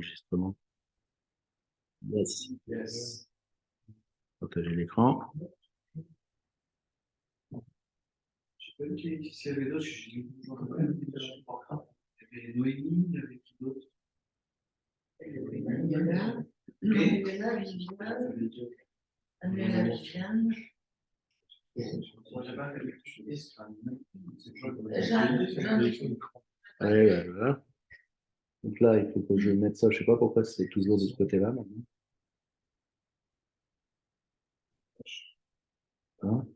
Enregistrement. Yes. Yes. Partager l'écran. Je sais pas s'il y avait d'autres, je suis toujours il y avait Noémie, il y avait qui d'autre? Il y en a, Viviane, Annuela Viviane. Voilà. Donc là, il faut que je mette ça. Je ne sais pas pourquoi c'est toujours de ce côté-là maintenant. Hein?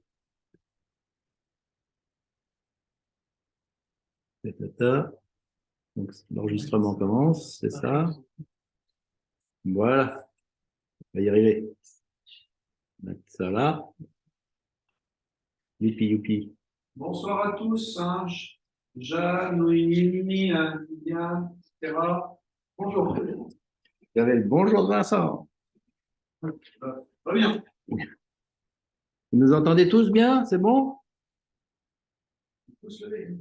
Donc l'enregistrement commence, c'est ça. Voilà. On va y arriver. Mettre ça là. Youpi, youpi. Bonsoir à tous, hein. Jeanne, Noémie, Viviane, etc. Bonjour. Gabriel, bonjour Vincent. Très bien. Vous nous entendez tous bien? C'est bon? Tous levés.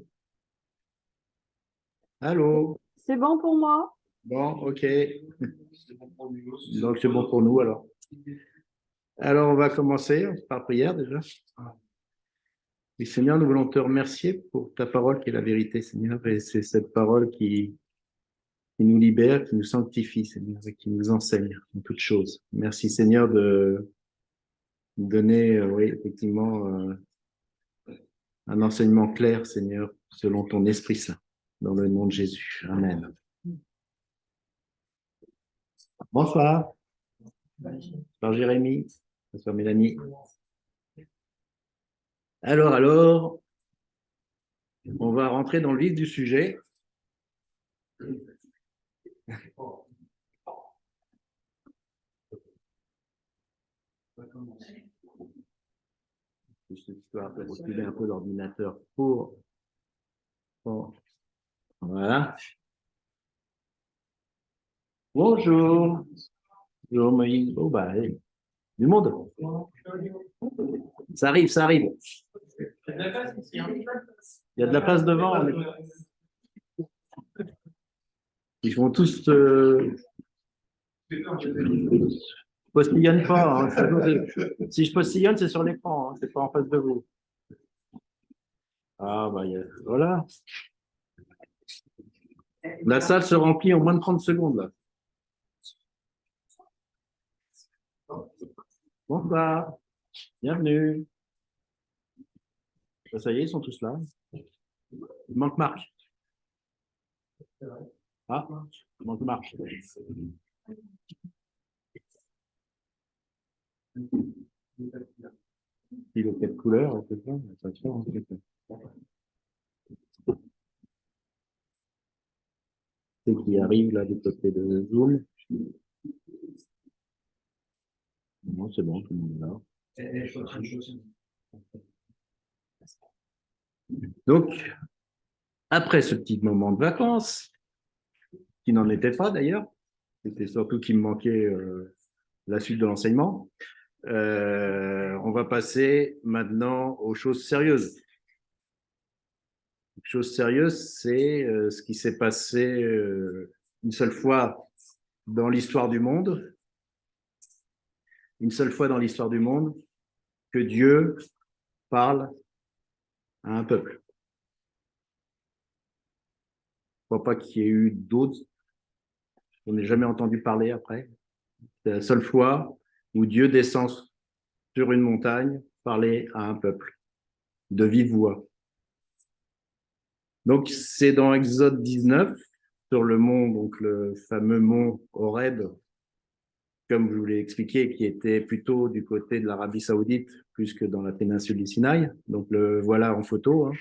Allô? C'est bon pour moi? Bon, ok. C'est bon pour nous. Donc c'est bon pour nous alors. Alors on va commencer par prière déjà. Et Seigneur, nous voulons te remercier pour ta parole qui est la vérité, Seigneur. Et c'est cette parole qui nous libère, qui nous sanctifie, Seigneur, et qui nous enseigne en toutes choses. Merci, Seigneur, de nous donner, oui, effectivement, un enseignement clair, Seigneur, selon ton Esprit Saint, dans le nom de Jésus. Amen. Bonsoir. Bonsoir, Jérémy. Bonsoir, Mélanie. Alors, on va rentrer dans le vif du sujet. Juste histoire de reculer un peu l'ordinateur pour... Bon. Voilà. Bonjour. Bonjour, Moïse. Oh, bah, hey. Du monde. Ça arrive, ça arrive. Il y a de la place devant. Ils vont tous... postillonne pas. Hein. Si je postillonne, c'est sur l'écran. Hein. C'est pas en face de vous. Ah, bah, voilà. La salle se remplit en moins de 30 secondes, là. Bonsoir. Bienvenue. Ça y est, ils sont tous là. Il manque Marc. Ah, il manque Marc. Il est quelle couleur? Attention. C'est qui arrive là du côté de Zoom. Non, c'est bon, tout le monde est là. Donc, après ce petit moment de vacances, qui n'en était pas d'ailleurs, c'était surtout qu'il me manquait la suite de l'enseignement, on va passer maintenant aux choses sérieuses. Une chose sérieuse, c'est ce qui s'est passé une seule fois dans l'histoire du monde. Une seule fois dans l'histoire du monde que Dieu parle à un peuple. Je ne crois pas qu'il y ait eu d'autres. On n'a jamais entendu parler après. C'est la seule fois où Dieu descend sur une montagne parler à un peuple de vive voix. Donc, c'est dans Exode 19, sur le mont, donc le fameux mont Horeb, comme je vous l'ai expliqué, qui était plutôt du côté de l'Arabie Saoudite, plus que dans la péninsule du Sinaï. Donc, le voilà en photo. Hein.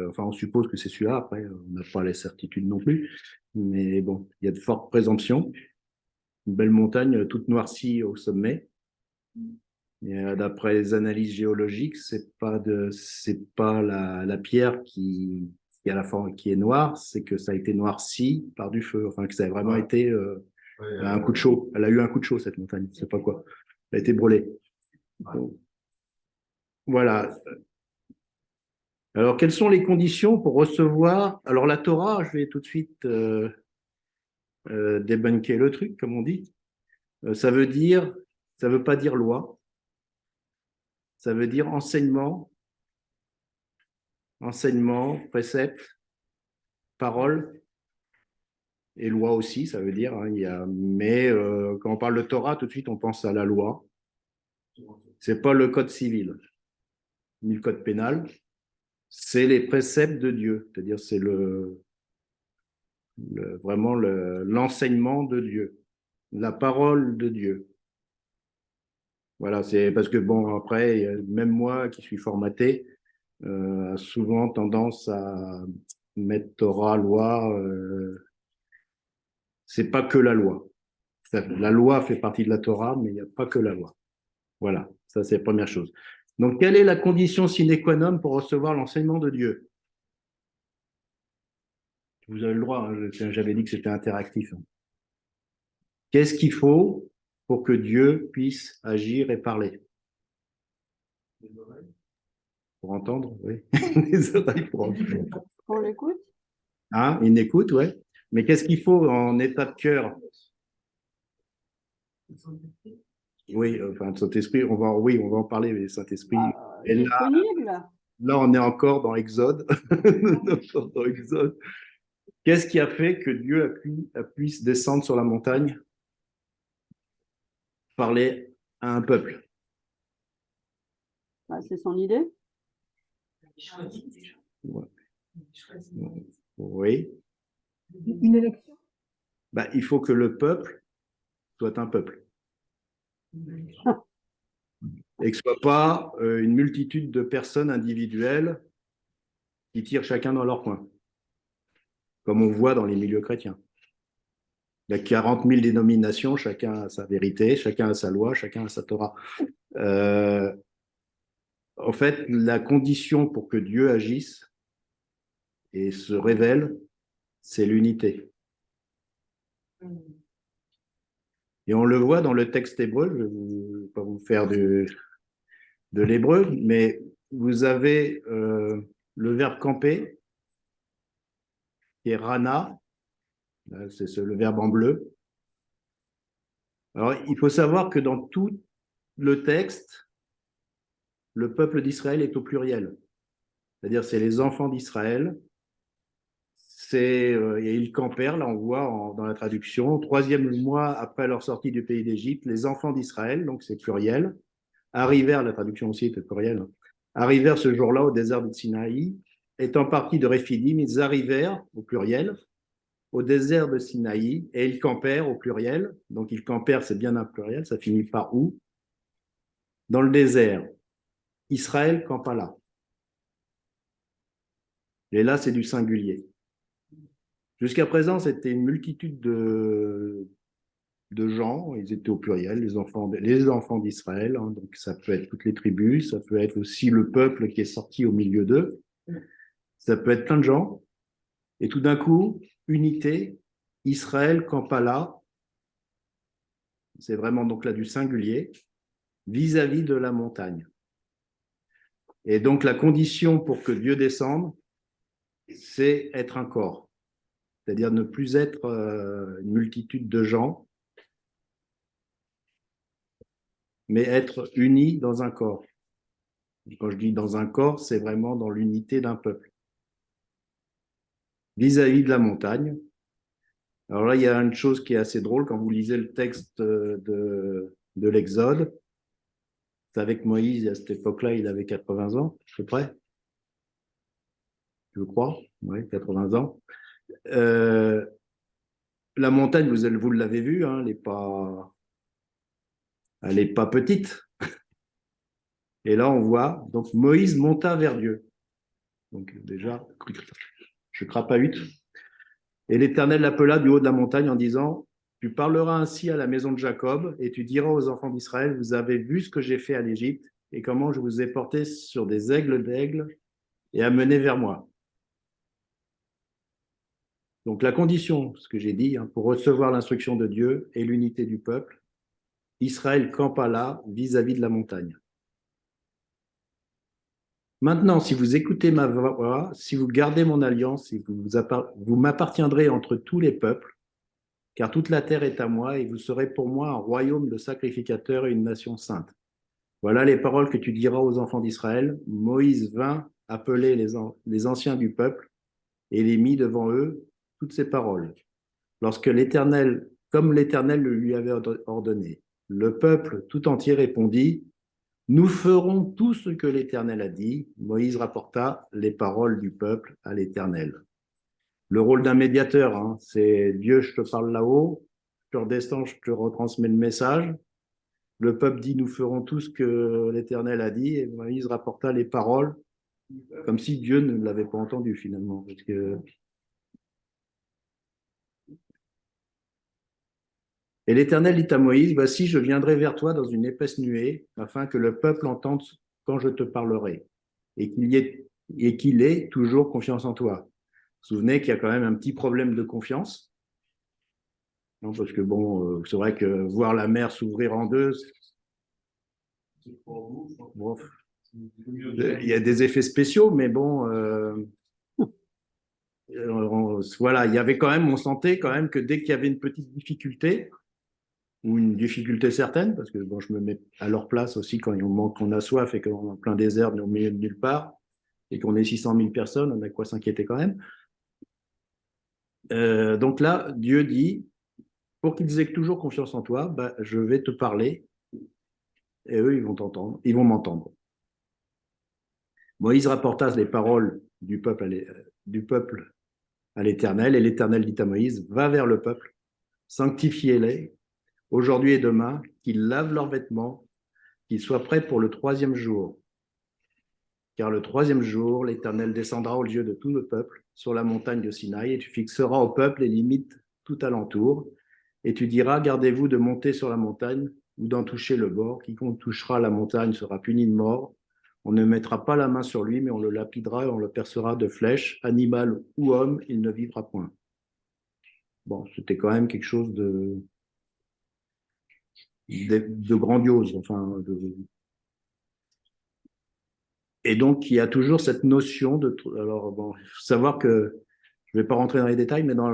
Enfin, on suppose que c'est celui-là. Après, on n'a pas les certitudes non plus. Mais bon, il y a de fortes présomptions. Une belle montagne toute noircie au sommet. D'après les analyses géologiques, c'est pas la pierre qui a la forme qui est noire, c'est que ça a été noirci par du feu. Enfin, que ça a vraiment été un coup de chaud. Elle a eu un coup de chaud cette montagne. Je sais pas quoi. Elle a été brûlée. Bon. Voilà. Alors, quelles sont les conditions pour recevoir? Alors, la Torah, je vais tout de suite débunker le truc, comme on dit. Ça veut dire, ça veut pas dire loi, ça veut dire enseignement, précepte, parole, et loi aussi, ça veut dire. Hein, mais quand on parle de Torah, tout de suite, on pense à la loi. C'est pas le code civil, ni le code pénal, c'est les préceptes de Dieu, c'est-à-dire c'est vraiment l'enseignement de Dieu, la parole de Dieu. Voilà, c'est parce que bon, après, même moi qui suis formaté, souvent tendance à mettre Torah, loi, c'est pas que la loi. La loi fait partie de la Torah, mais il n'y a pas que la loi. Voilà, ça c'est la première chose. Donc, quelle est la condition sine qua non pour recevoir l'enseignement de Dieu? Vous avez le droit, hein, j'avais dit que c'était interactif. Qu'est-ce qu'il faut pour que Dieu puisse agir et parler? Pour entendre, oui. Des oreilles pour entendre. On l'écoute? Hein, une écoute, ouais. Mais qu'est-ce qu'il faut en état de cœur? Oui, enfin, le Saint-Esprit, oui, on va en parler, mais le Saint-Esprit. Et Disponible. là, on est encore dans Exode. Dans Exode. Qu'est-ce qui a fait que Dieu puisse descendre sur la montagne, parler à un peuple? Bah, c'est son idée. Ouais. Oui. Une élection. Bah, il faut que le peuple soit un peuple. Et que ce soit pas une multitude de personnes individuelles qui tirent chacun dans leur coin, comme on voit dans les milieux chrétiens. Il y a 40 000 dénominations, chacun a sa vérité, chacun a sa loi, chacun a sa Torah. En fait, la condition pour que Dieu agisse et se révèle, c'est l'unité. Et on le voit dans le texte hébreu, je ne vais pas vous faire de l'hébreu, mais vous avez le verbe camper, qui est rana, c'est le verbe en bleu. Alors, il faut savoir que dans tout le texte, le peuple d'Israël est au pluriel. C'est-à-dire, c'est les enfants d'Israël. Et ils campèrent, là on voit dans la traduction, 3e mois après leur sortie du pays d'Égypte, les enfants d'Israël, donc c'est pluriel, arrivèrent, la traduction aussi était pluriel, arrivèrent ce jour-là au désert de Sinaï, étant partis de Réphidim, ils arrivèrent au pluriel, au désert de Sinaï, et ils campèrent au pluriel, donc ils campèrent, c'est bien un pluriel, ça finit par où? Dans le désert. Israël campa là. Et là, c'est du singulier. Jusqu'à présent, c'était une multitude de gens, ils étaient au pluriel, les enfants d'Israël, hein, donc ça peut être toutes les tribus, ça peut être aussi le peuple qui est sorti au milieu d'eux, ça peut être plein de gens, et tout d'un coup, unité, Israël campa là, c'est vraiment donc là du singulier, vis-à-vis de la montagne. Et donc la condition pour que Dieu descende, c'est être un corps, c'est-à-dire ne plus être une multitude de gens, mais être unis dans un corps. Et quand je dis dans un corps, c'est vraiment dans l'unité d'un peuple. Vis-à-vis de la montagne. Alors là, il y a une chose qui est assez drôle quand vous lisez le texte de l'Exode. C'est avec Moïse, à cette époque-là, il avait 80 ans, à peu près. Je crois, oui, 80 ans. La montagne, vous l'avez vu, hein, elle est pas petite. Et là, on voit, donc Moïse monta vers Dieu. Donc déjà, je crapahute. Et l'Éternel l'appela du haut de la montagne en disant, tu parleras ainsi à la maison de Jacob et tu diras aux enfants d'Israël, vous avez vu ce que j'ai fait à l'Égypte et comment je vous ai porté sur des aigles d'aigle et amené vers moi. Donc la condition, ce que j'ai dit, hein, pour recevoir l'instruction de Dieu et l'unité du peuple, Israël campa là vis-à-vis de la montagne. Maintenant, si vous écoutez ma voix, si vous gardez mon alliance, si vous m'appartiendrez entre tous les peuples, car toute la terre est à moi, et vous serez pour moi un royaume de sacrificateurs et une nation sainte. Voilà les paroles que tu diras aux enfants d'Israël. Moïse vint appeler les anciens du peuple et les mit devant eux toutes ces paroles. Lorsque l'Éternel, comme l'Éternel le lui avait ordonné, le peuple tout entier répondit, nous ferons tout ce que l'Éternel a dit. Moïse rapporta les paroles du peuple à l'Éternel. Le rôle d'un médiateur, hein, c'est Dieu, je te parle là-haut, je redescends, je te retransmets le message. Le peuple dit, nous ferons tout ce que l'Éternel a dit, et Moïse rapporta les paroles, comme si Dieu ne l'avait pas entendu finalement. Parce que... Et l'Éternel dit à Moïse, voici, je viendrai vers toi dans une épaisse nuée, afin que le peuple entende quand je te parlerai, et qu'il ait toujours confiance en toi. Vous vous souvenez qu'il y a quand même un petit problème de confiance, non, parce que bon, c'est vrai que voir la mer s'ouvrir en deux, bon, il y a des effets spéciaux, mais bon, voilà, il y avait quand même, on sentait quand même que dès qu'il y avait une petite difficulté, ou une difficulté certaine, parce que bon, je me mets à leur place aussi quand on manque, qu'on a soif et qu'on est en plein désert, mais au milieu de nulle part, et qu'on est 600 000 personnes, on a quoi s'inquiéter quand même. Donc là, Dieu dit, pour qu'ils aient toujours confiance en toi, bah, je vais te parler, et eux, ils vont t'entendre, ils vont m'entendre. Moïse rapporta les paroles du peuple à l'Éternel, et l'Éternel dit à Moïse, va vers le peuple, sanctifiez-les, aujourd'hui et demain, qu'ils lavent leurs vêtements, qu'ils soient prêts pour le 3e jour. Car le 3e jour, l'Éternel descendra aux yeux de tout le peuple sur la montagne de Sinaï, et tu fixeras au peuple les limites tout alentour, et tu diras, gardez-vous de monter sur la montagne ou d'en toucher le bord. Quiconque touchera la montagne sera puni de mort. On ne mettra pas la main sur lui, mais on le lapidera et on le percera de flèches. Animal ou homme, il ne vivra point. Bon, c'était quand même quelque chose de grandiose. Enfin, Et donc, il y a toujours cette notion de... Alors, bon, il faut savoir que, je ne vais pas rentrer dans les détails, mais dans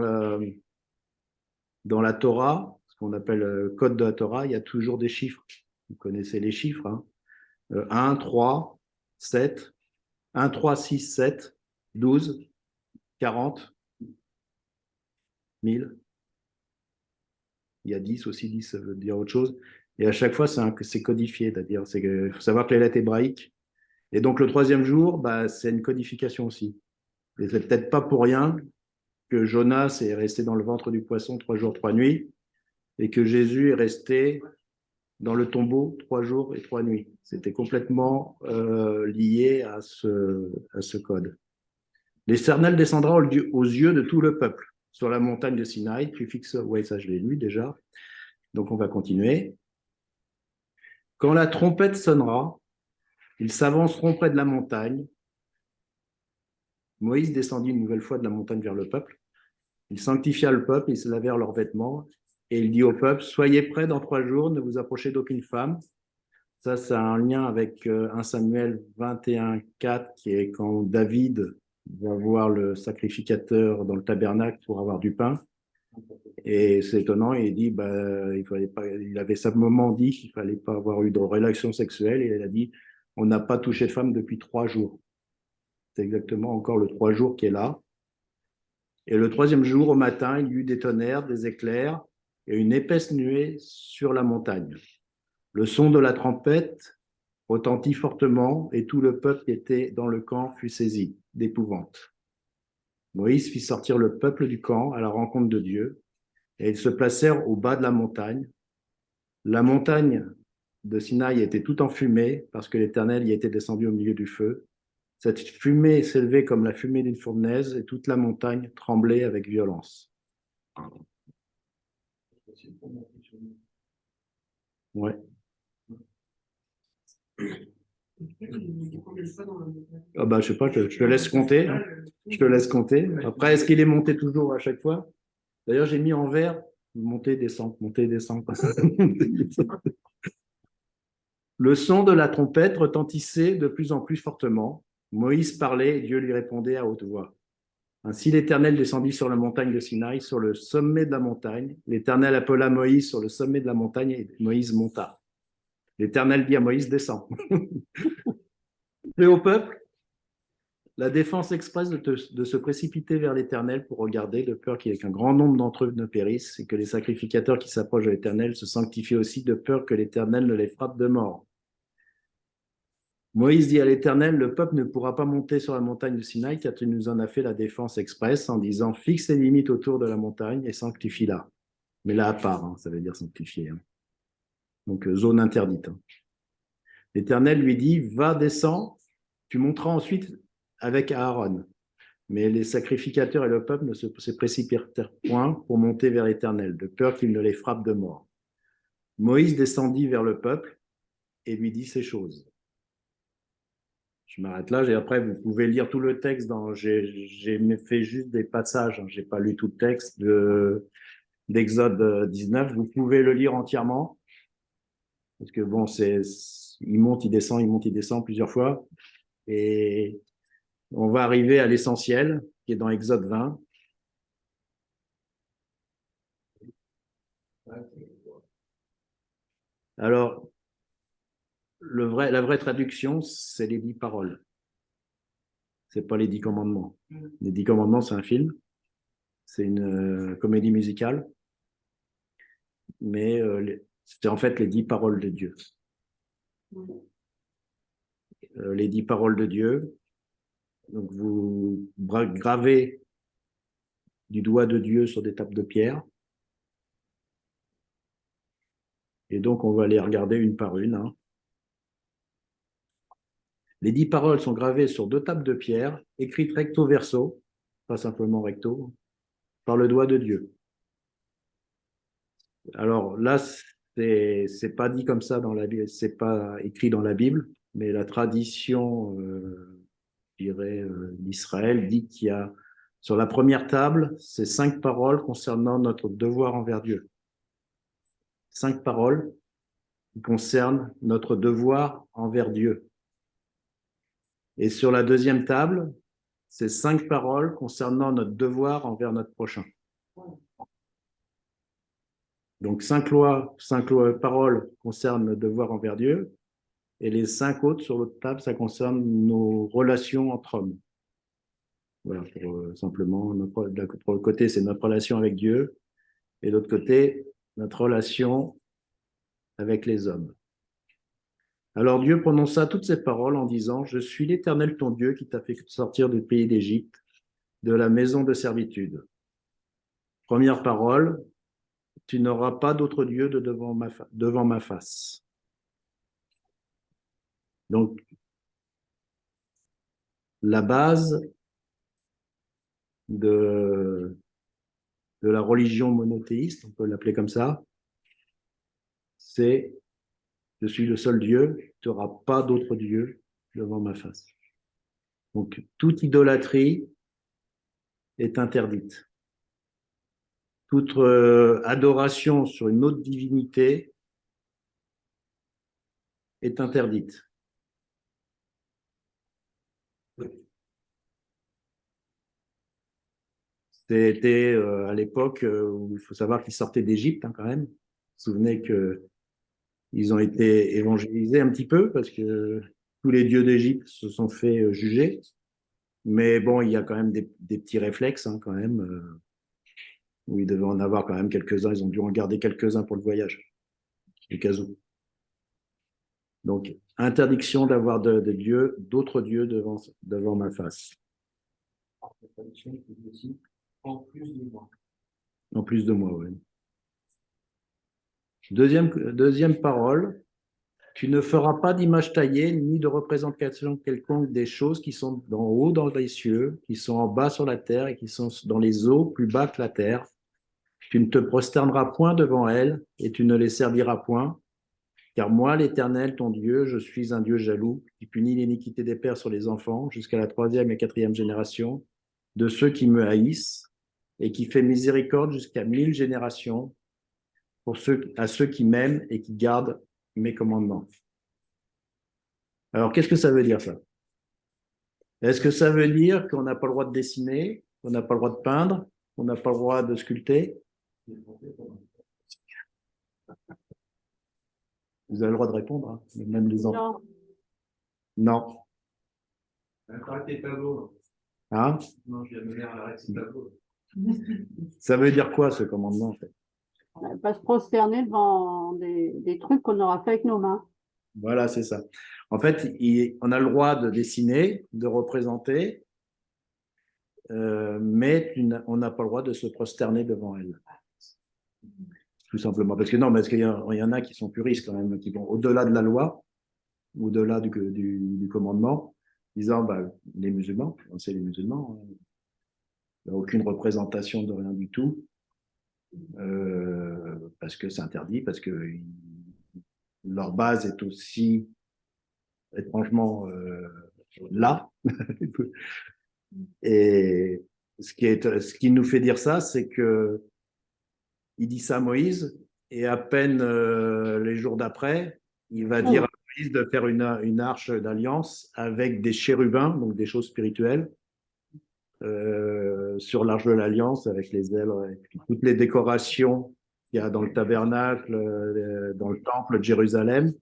la Torah, ce qu'on appelle le code de la Torah, il y a toujours des chiffres. Vous connaissez les chiffres, hein. 1, 3, 7, 1, 3, 6, 7, 12, 40, 1000. Il y a 10 aussi, 10 ça veut dire autre chose. Et à chaque fois, c'est codifié, c'est-à-dire, il faut savoir que les lettres hébraïques. Et donc, le 3e jour, bah, c'est une codification aussi. Et c'est peut-être pas pour rien que Jonas est resté dans le ventre du poisson 3 jours, 3 nuits, et que Jésus est resté dans le tombeau 3 jours et 3 nuits. C'était complètement lié à ce code. L'Éternel descendra aux yeux de tout le peuple sur la montagne de Sinaï. Tu fixes, ouais, ça je l'ai lu déjà. Donc on va continuer. Quand la trompette sonnera, ils s'avanceront près de la montagne. Moïse descendit une nouvelle fois de la montagne vers le peuple. Il sanctifia le peuple, ils se lavèrent leurs vêtements, et il dit au peuple, soyez prêts dans 3 jours, ne vous approchez d'aucune femme. Ça a un lien avec 1 Samuel 21, 4, qui est quand David va voir le sacrificateur dans le tabernacle pour avoir du pain. Et c'est étonnant, il dit, il avait simplement dit qu'il ne fallait pas avoir eu de relation sexuelle, et il a dit, on n'a pas touché de femme depuis 3 jours. C'est exactement encore le 3 jours qui est là. Et le 3e jour, au matin, il y eut des tonnerres, des éclairs et une épaisse nuée sur la montagne. Le son de la trompette retentit fortement et tout le peuple qui était dans le camp fut saisi d'épouvante. Moïse fit sortir le peuple du camp à la rencontre de Dieu et ils se placèrent au bas de la montagne. La montagne de Sinaï était tout en fumée parce que l'Éternel y était descendu au milieu du feu. Cette fumée s'élevait comme la fumée d'une fournaise et toute la montagne tremblait avec violence. Ouais. Ah bah, je sais pas, je te laisse compter. Hein. Je te laisse compter. Après, est-ce qu'il est monté toujours à chaque fois? D'ailleurs, j'ai mis en vert monter, descendre, monter, descendre. Le son de la trompette retentissait de plus en plus fortement. Moïse parlait et Dieu lui répondait à haute voix. Ainsi l'Éternel descendit sur la montagne de Sinaï, sur le sommet de la montagne. L'Éternel appela Moïse sur le sommet de la montagne et Moïse monta. L'Éternel dit à Moïse, descends. Et au peuple, la défense expresse de se précipiter vers l'Éternel pour regarder, de peur qu'un grand nombre d'entre eux ne périssent et que les sacrificateurs qui s'approchent de l'Éternel se sanctifient aussi, de peur que l'Éternel ne les frappe de mort. Moïse dit à l'Éternel, le peuple ne pourra pas monter sur la montagne de Sinaï, car tu nous en as fait la défense expresse en disant, fixe les limites autour de la montagne et sanctifie-la. Mais là à part, hein, ça veut dire sanctifier. Hein. Donc zone interdite. Hein. L'Éternel lui dit, va, descends, tu monteras ensuite avec Aaron. Mais les sacrificateurs et le peuple ne se précipitèrent point pour monter vers l'Éternel, de peur qu'il ne les frappe de mort. Moïse descendit vers le peuple et lui dit ces choses. Je m'arrête là, et après vous pouvez lire tout le texte. J'ai fait juste des passages, hein, j'ai pas lu tout le texte d'Exode 19. Vous pouvez le lire entièrement, parce que bon, il monte, il descend, il monte, il descend plusieurs fois. Et on va arriver à l'essentiel, qui est dans Exode 20. Alors, la vraie traduction, c'est les 10 paroles. C'est pas les 10 commandements. Les 10 commandements, c'est un film. C'est une comédie musicale. Mais c'était en fait les 10 paroles de Dieu. Les 10 paroles de Dieu. Donc, vous gravez du doigt de Dieu sur des tables de pierre. Et donc, on va les regarder une par une. Hein. Les 10 paroles sont gravées sur 2 tables de pierre, écrites recto verso, pas simplement recto, par le doigt de Dieu. Alors là, c'est pas dit comme ça dans la Bible, c'est pas écrit dans la Bible, mais la tradition, je dirais, d'Israël dit qu'il y a sur la première table, c'est 5 paroles concernant notre devoir envers Dieu. 5 paroles qui concernent notre devoir envers Dieu. Et sur la deuxième table, c'est 5 paroles concernant notre devoir envers notre prochain. Donc 5 paroles concernent notre devoir envers Dieu, et les 5 autres sur l'autre table, ça concerne nos relations entre hommes. Voilà, simplement, d'un côté, c'est notre relation avec Dieu, et de l'autre côté, notre relation avec les hommes. Alors Dieu prononça toutes ces paroles en disant, je suis l'Éternel ton Dieu qui t'a fait sortir du pays d'Égypte, de la maison de servitude. Première parole, tu n'auras pas d'autre Dieu devant ma face. Donc, la base de la religion monothéiste, on peut l'appeler comme ça, c'est je suis le seul Dieu, tu n'auras pas d'autre Dieu devant ma face. Donc, toute idolâtrie est interdite. Toute adoration sur une autre divinité est interdite. C'était à l'époque où il faut savoir qu'ils sortaient d'Égypte hein, quand même. Vous vous souvenez qu'ils ont été évangélisés un petit peu parce que tous les dieux d'Égypte se sont fait juger. Mais bon, il y a quand même des petits réflexes hein, quand même. Où ils devaient en avoir quand même quelques-uns. Ils ont dû en garder quelques-uns pour le voyage, au cas où. Donc, interdiction d'avoir d'autres dieux devant ma face. En plus de moi. En plus de moi, oui. Deuxième parole, tu ne feras pas d'image taillée ni de représentation quelconque des choses qui sont d'en haut dans les cieux, qui sont en bas sur la terre et qui sont dans les eaux plus bas que la terre. Tu ne te prosterneras point devant elles et tu ne les serviras point. Car moi, l'Éternel, ton Dieu, je suis un Dieu jaloux, qui punit l'iniquité des pères sur les enfants jusqu'à la 3e et 4e génération, de ceux qui me haïssent, et qui fait miséricorde jusqu'à 1000 générations à ceux qui m'aiment et qui gardent mes commandements. Alors, qu'est-ce que ça veut dire, ça? Est-ce que ça veut dire qu'on n'a pas le droit de dessiner, qu'on n'a pas le droit de peindre, qu'on n'a pas le droit de sculpter? Vous avez le droit de répondre, hein, même les enfants. Non, Non. Arrête tes tableaux. Hein? Non, je vais me dire arrête tes tableaux. Ça veut dire quoi ce commandement en fait? pas se prosterner devant des trucs qu'on aura fait avec nos mains. Voilà, c'est ça. En fait, on a le droit de dessiner, de représenter, mais on n'a pas le droit de se prosterner devant elle. Tout simplement. Parce que non, parce qu'il y en a qui sont puristes quand même, qui vont au-delà de la loi, au-delà du commandement, disant bah, les musulmans, c'est les musulmans, hein, il n'y a aucune représentation de rien du tout, parce que c'est interdit, parce que leur base est aussi étrangement là. Et ce qui nous fait dire ça, c'est que il dit ça à Moïse, et à peine les jours d'après, il va dire à Moïse de faire une arche d'alliance avec des chérubins, donc des choses spirituelles, sur l'arche de l'alliance, avec les ailes, et toutes les décorations qu'il y a dans le tabernacle, dans le temple de Jérusalem.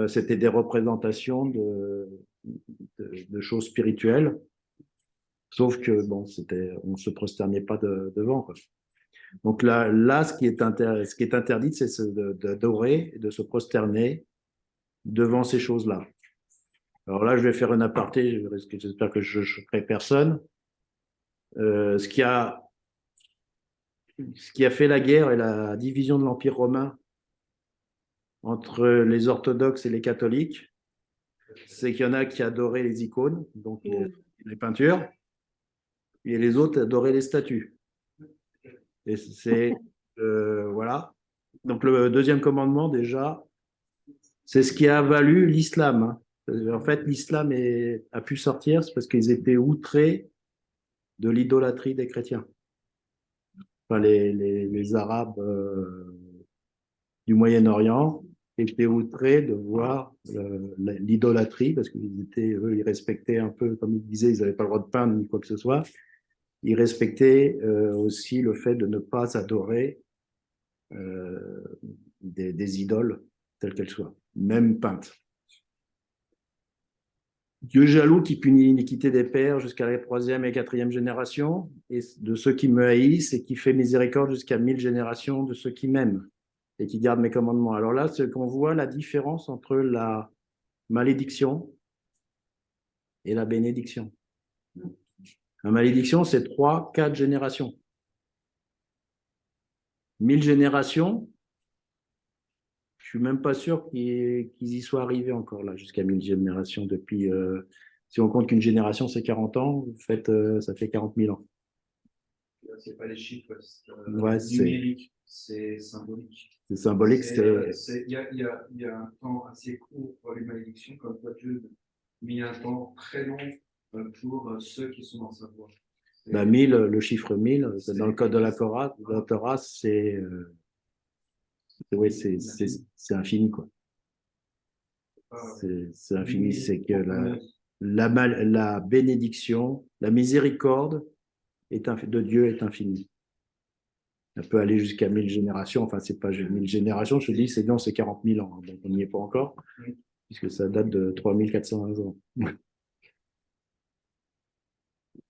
C'était des représentations de choses spirituelles, sauf que bon, on se prosternait pas devant, quoi. Donc là, ce qui est interdit, c'est d'adorer et de se prosterner devant ces choses-là. Alors là, je vais faire un aparté, j'espère que je ne choquerai personne. Ce qui a fait la guerre et la division de l'Empire romain entre les orthodoxes et les catholiques, c'est qu'il y en a qui adoraient les icônes, donc les peintures, et les autres adoraient les statues. Et voilà. Donc le deuxième commandement, déjà, c'est ce qui a valu l'islam, hein. En fait, l'islam a pu sortir, c'est parce qu'ils étaient outrés de l'idolâtrie des chrétiens. Enfin, les Arabes du Moyen-Orient étaient outrés de voir l'idolâtrie, parce eux, ils respectaient un peu, comme ils disaient, ils n'avaient pas le droit de peindre ni quoi que ce soit. Ils respectaient aussi le fait de ne pas adorer des idoles telles qu'elles soient, même peintes. Dieu jaloux qui punit l'iniquité des pères jusqu'à la 3e et 4e génération, et de ceux qui me haïssent, et qui fait miséricorde jusqu'à 1000 générations de ceux qui m'aiment et qui gardent mes commandements. Alors là, c'est qu'on voit la différence entre la malédiction et la bénédiction. La malédiction, c'est 3, 4 générations. 1000 générations, je suis même pas sûr qu'ils y soient arrivés encore là, jusqu'à 1000 générations depuis. Si on compte qu'une génération, c'est 40 ans, ça fait 40 000 ans. C'est pas les chiffres, c'est Ouais, numérique, c'est symbolique. C'est symbolique. Il y a un temps assez court pour les malédictions, comme quoi Dieu a mis un temps très long pour ceux qui sont dans sa voie. 1000, le chiffre 1000, dans le code de la Torah, c'est infini, quoi. C'est infini, c'est que la bénédiction, la miséricorde de Dieu est infinie. Elle peut aller jusqu'à 1000 générations, enfin, c'est pas 1000 générations, je te dis, c'est 40 000 ans, donc on n'y est pas encore, puisque ça date de 3400 ans.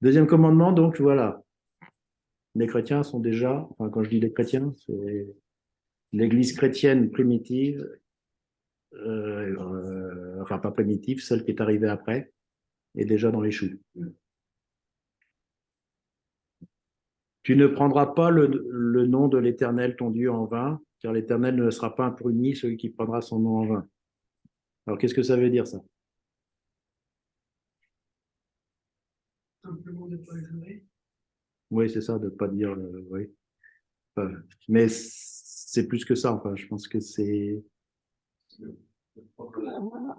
Deuxième commandement, donc voilà. Les chrétiens sont déjà, enfin, quand je dis les chrétiens, c'est l'église chrétienne primitive, enfin pas primitive, celle qui est arrivée après, est déjà dans les choux. Tu ne prendras pas le nom de l'Éternel, ton Dieu, en vain, car l'Éternel ne sera pas impuni celui qui prendra son nom en vain. Alors, qu'est-ce que ça veut dire, ça? Simplement de ne pas jurer. Oui, c'est ça, de ne pas dire, oui. Mais c'est plus que ça, enfin, je pense que c'est...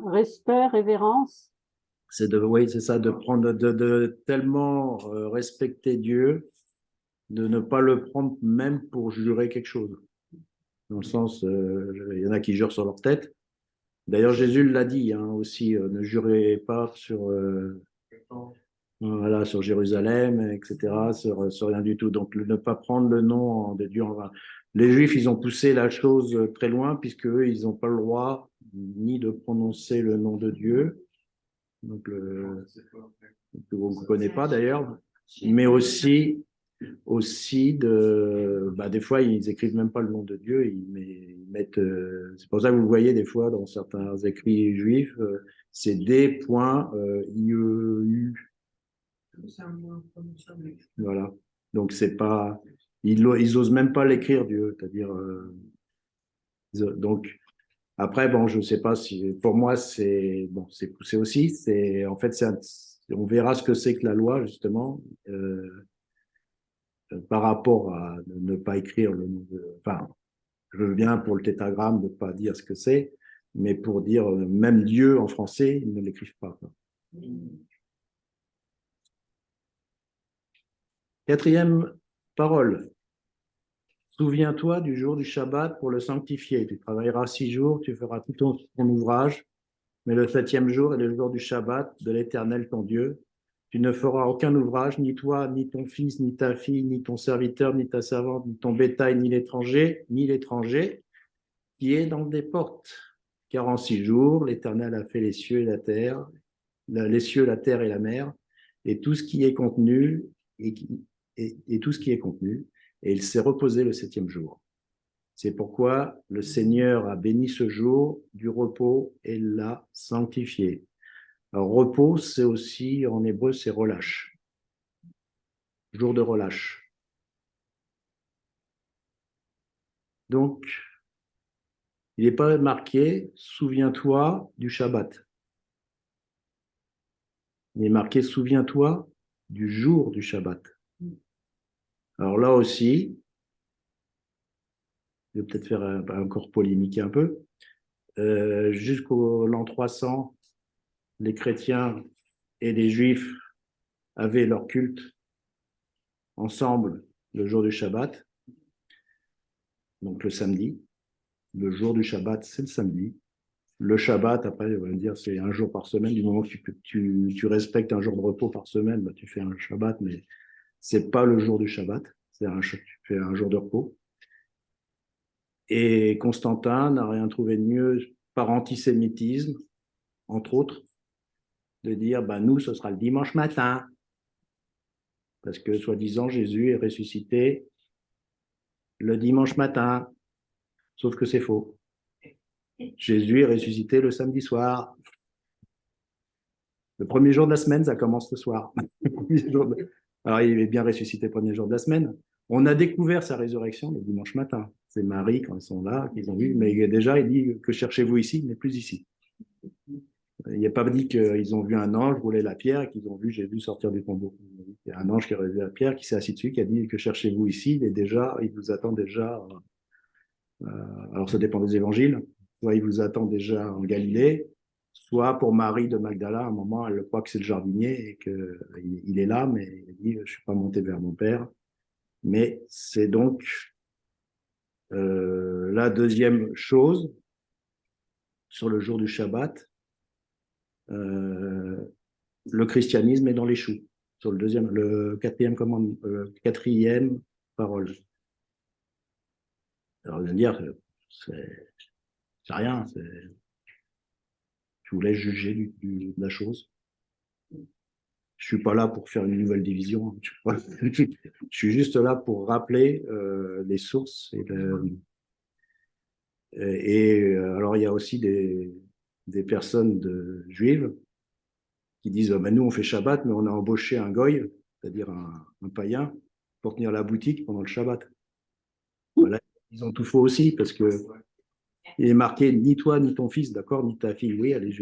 Respect, révérence. Oui, c'est ça, de prendre, de tellement respecter Dieu, de ne pas le prendre même pour jurer quelque chose. Dans le sens, il y en a qui jurent sur leur tête. D'ailleurs, Jésus l'a dit, hein, aussi, ne jurez pas sur Voilà, sur Jérusalem, etc., sur rien du tout. Donc, ne pas prendre le nom de Dieu en vain. Les Juifs, ils ont poussé la chose très loin, puisque eux, ils n'ont pas le droit ni de prononcer le nom de Dieu, donc que vous ne connaissez pas d'ailleurs, mais aussi des fois, ils écrivent même pas le nom de Dieu, ils mettent, c'est pour ça que vous voyez des fois dans certains écrits juifs, c'est D.IEU. Voilà. Donc, c'est pas. Ils osent même pas l'écrire, Dieu. C'est-à-dire. Donc, après, bon, je sais pas si. Pour moi, c'est. Bon, c'est poussé aussi. En fait, on verra ce que c'est que la loi, justement, par rapport à ne pas écrire le nom de. Enfin, je veux bien pour le tétragramme de ne pas dire ce que c'est, mais pour dire même Dieu en français, ils ne l'écrivent pas, quoi. Quatrième parole. Souviens-toi du jour du Shabbat pour le sanctifier. Tu travailleras 6 jours, tu feras tout ton ouvrage, mais le 7e jour est le jour du Shabbat de l'Éternel ton Dieu. Tu ne feras aucun ouvrage, ni toi, ni ton fils, ni ta fille, ni ton serviteur, ni ta servante, ni ton bétail, ni l'étranger qui est dans des portes. Car en 6 jours, l'Éternel a fait les cieux et la terre, les cieux, la terre et la mer, et tout ce qui est contenu, et tout ce qui est contenu, et il s'est reposé le 7e jour. C'est pourquoi le Seigneur a béni ce jour du repos et l'a sanctifié. Alors, repos, c'est aussi, en hébreu, c'est relâche. Jour de relâche. Donc, il n'est pas marqué « Souviens-toi du Shabbat ». Il est marqué « Souviens-toi du jour du Shabbat ». Alors là aussi, je vais peut-être faire encore polémiquer un peu. Jusqu'au l'an 300, les chrétiens et les juifs avaient leur culte ensemble le jour du Shabbat, donc le samedi. Le jour du Shabbat, c'est le samedi. Le Shabbat, après, on va me dire, c'est un jour par semaine. Du moment que tu respectes un jour de repos par semaine, bah, tu fais un Shabbat, mais c'est pas le jour du Shabbat. Tu fais un jour de repos. Et Constantin n'a rien trouvé de mieux par antisémitisme, entre autres, de dire, bah, nous, ce sera le dimanche matin. Parce que, soi-disant, Jésus est ressuscité le dimanche matin. Sauf que c'est faux. Jésus est ressuscité le samedi soir. Le premier jour de la semaine, ça commence le soir. Alors, il est bien ressuscité le premier jour de la semaine. On a découvert sa résurrection le dimanche matin. C'est Marie, quand ils sont là, qu'ils ont vu. Mais déjà, il dit que cherchez-vous ici, il n'est plus ici. Il n'a pas dit qu'ils ont vu un ange rouler la pierre et qu'ils ont vu Jésus sortir du tombeau. Il y a un ange qui a relevé la pierre, qui s'est assis dessus, qui a dit que cherchez-vous ici, il vous attend déjà. Alors, ça dépend des évangiles. Soit il vous attend déjà en Galilée, soit pour Marie de Magdala, à un moment, elle croit que c'est le jardinier et qu'il est là, mais il dit, je ne suis pas monté vers mon père. Mais c'est donc la deuxième chose sur le jour du Shabbat. Le christianisme est dans les choux. Sur le quatrième parole. Alors, vous allez me dire, c'est rien, je vous laisse juger de la chose. Je suis pas là pour faire une nouvelle division. Je suis juste là pour rappeler les sources. Alors, il y a aussi des personnes juives qui disent ben, nous, on fait Shabbat, mais on a embauché un goy, c'est-à-dire un païen, pour tenir la boutique pendant le Shabbat. Voilà, ils ont tout faux aussi, parce que il est marqué ni toi, ni ton fils, d'accord, ni ta fille, oui, allez,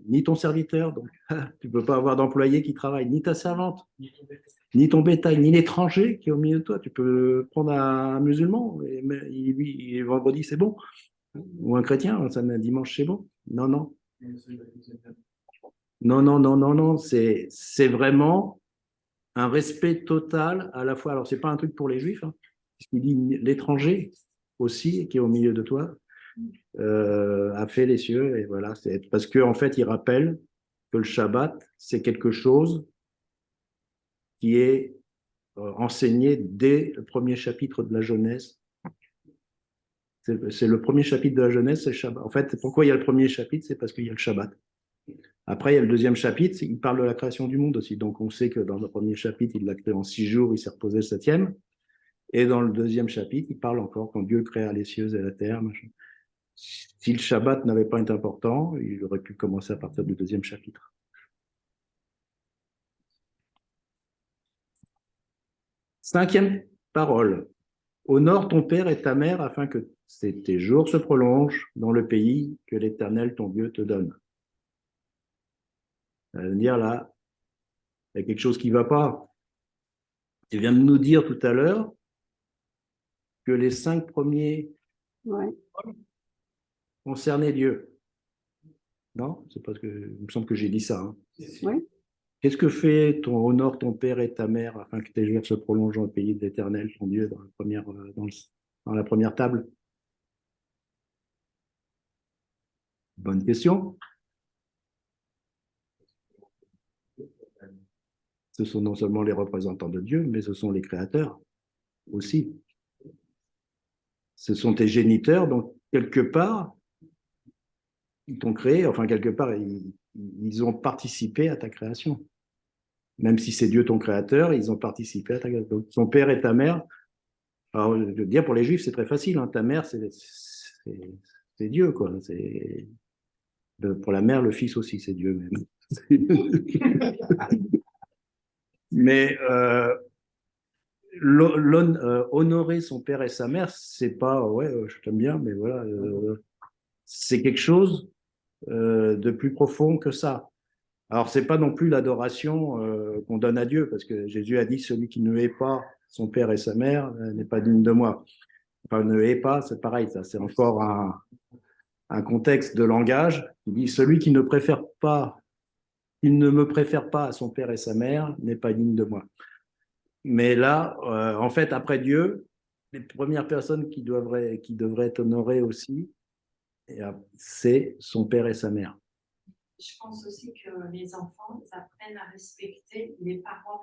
ni ton serviteur, donc tu ne peux pas avoir d'employé qui travaille, ni ta servante, ni ton bétail, ni l'étranger qui est au milieu de toi. Tu peux prendre un musulman, et vendredi c'est bon, ou un chrétien, un dimanche c'est bon. Non, non. Non, non, non, non, non, c'est vraiment un respect total à la fois. Alors, c'est pas un truc pour les juifs, hein, puisqu'il dit l'étranger aussi, qui est au milieu de toi, a fait les cieux, et voilà, c'est parce qu'en fait, il rappelle que le Shabbat, c'est quelque chose qui est enseigné dès le premier chapitre de la Genèse. C'est le premier chapitre de la Genèse, c'est le Shabbat. En fait, pourquoi il y a le premier chapitre? C'est parce qu'il y a le Shabbat. Après, il y a le deuxième chapitre, il parle de la création du monde aussi. Donc, on sait que dans le premier chapitre, il l'a créé en 6 jours, il s'est reposé le 7e. Et dans le deuxième chapitre, il parle encore quand Dieu créa les cieux et la terre. Machin. Si le Shabbat n'avait pas été important, il aurait pu commencer à partir du deuxième chapitre. Cinquième parole. Honore ton père et ta mère afin que tes jours se prolongent dans le pays que l'Éternel, ton Dieu, te donne. Ça veut dire là, il y a quelque chose qui ne va pas. Tu viens de nous dire tout à l'heure que les 5 premiers concernaient Dieu. Non, c'est parce que il me semble que j'ai dit ça. Hein. Oui. Qu'est-ce que fait ton honore ton père et ta mère afin que tes jours se prolongent dans le pays de l'Éternel, ton Dieu, dans la première table? Bonne question. Ce sont non seulement les représentants de Dieu, mais ce sont les créateurs aussi. Ce sont tes géniteurs, donc quelque part, ils t'ont créé, enfin quelque part, ils ont participé à ta création. Même si c'est Dieu ton créateur, ils ont participé à ta création. Donc ton père et ta mère, alors je veux dire pour les Juifs, c'est très facile, hein, ta mère, c'est Dieu, quoi. Pour la mère, le fils aussi, c'est Dieu même. Mais honorer son père et sa mère, c'est pas, ouais, je t'aime bien, mais voilà, c'est quelque chose de plus profond que ça. Alors, c'est pas non plus l'adoration qu'on donne à Dieu, parce que Jésus a dit, celui qui ne hait pas son père et sa mère n'est pas digne de moi. Enfin, ne hait pas, c'est pareil, ça, c'est encore un contexte de langage qui dit, celui qui ne préfère pas, il ne me préfère pas à son père et sa mère n'est pas digne de moi. Mais là, en fait, après Dieu, les premières personnes qui devraient être honorées aussi, c'est son père et sa mère. Je pense aussi que les enfants ils apprennent à respecter les parents.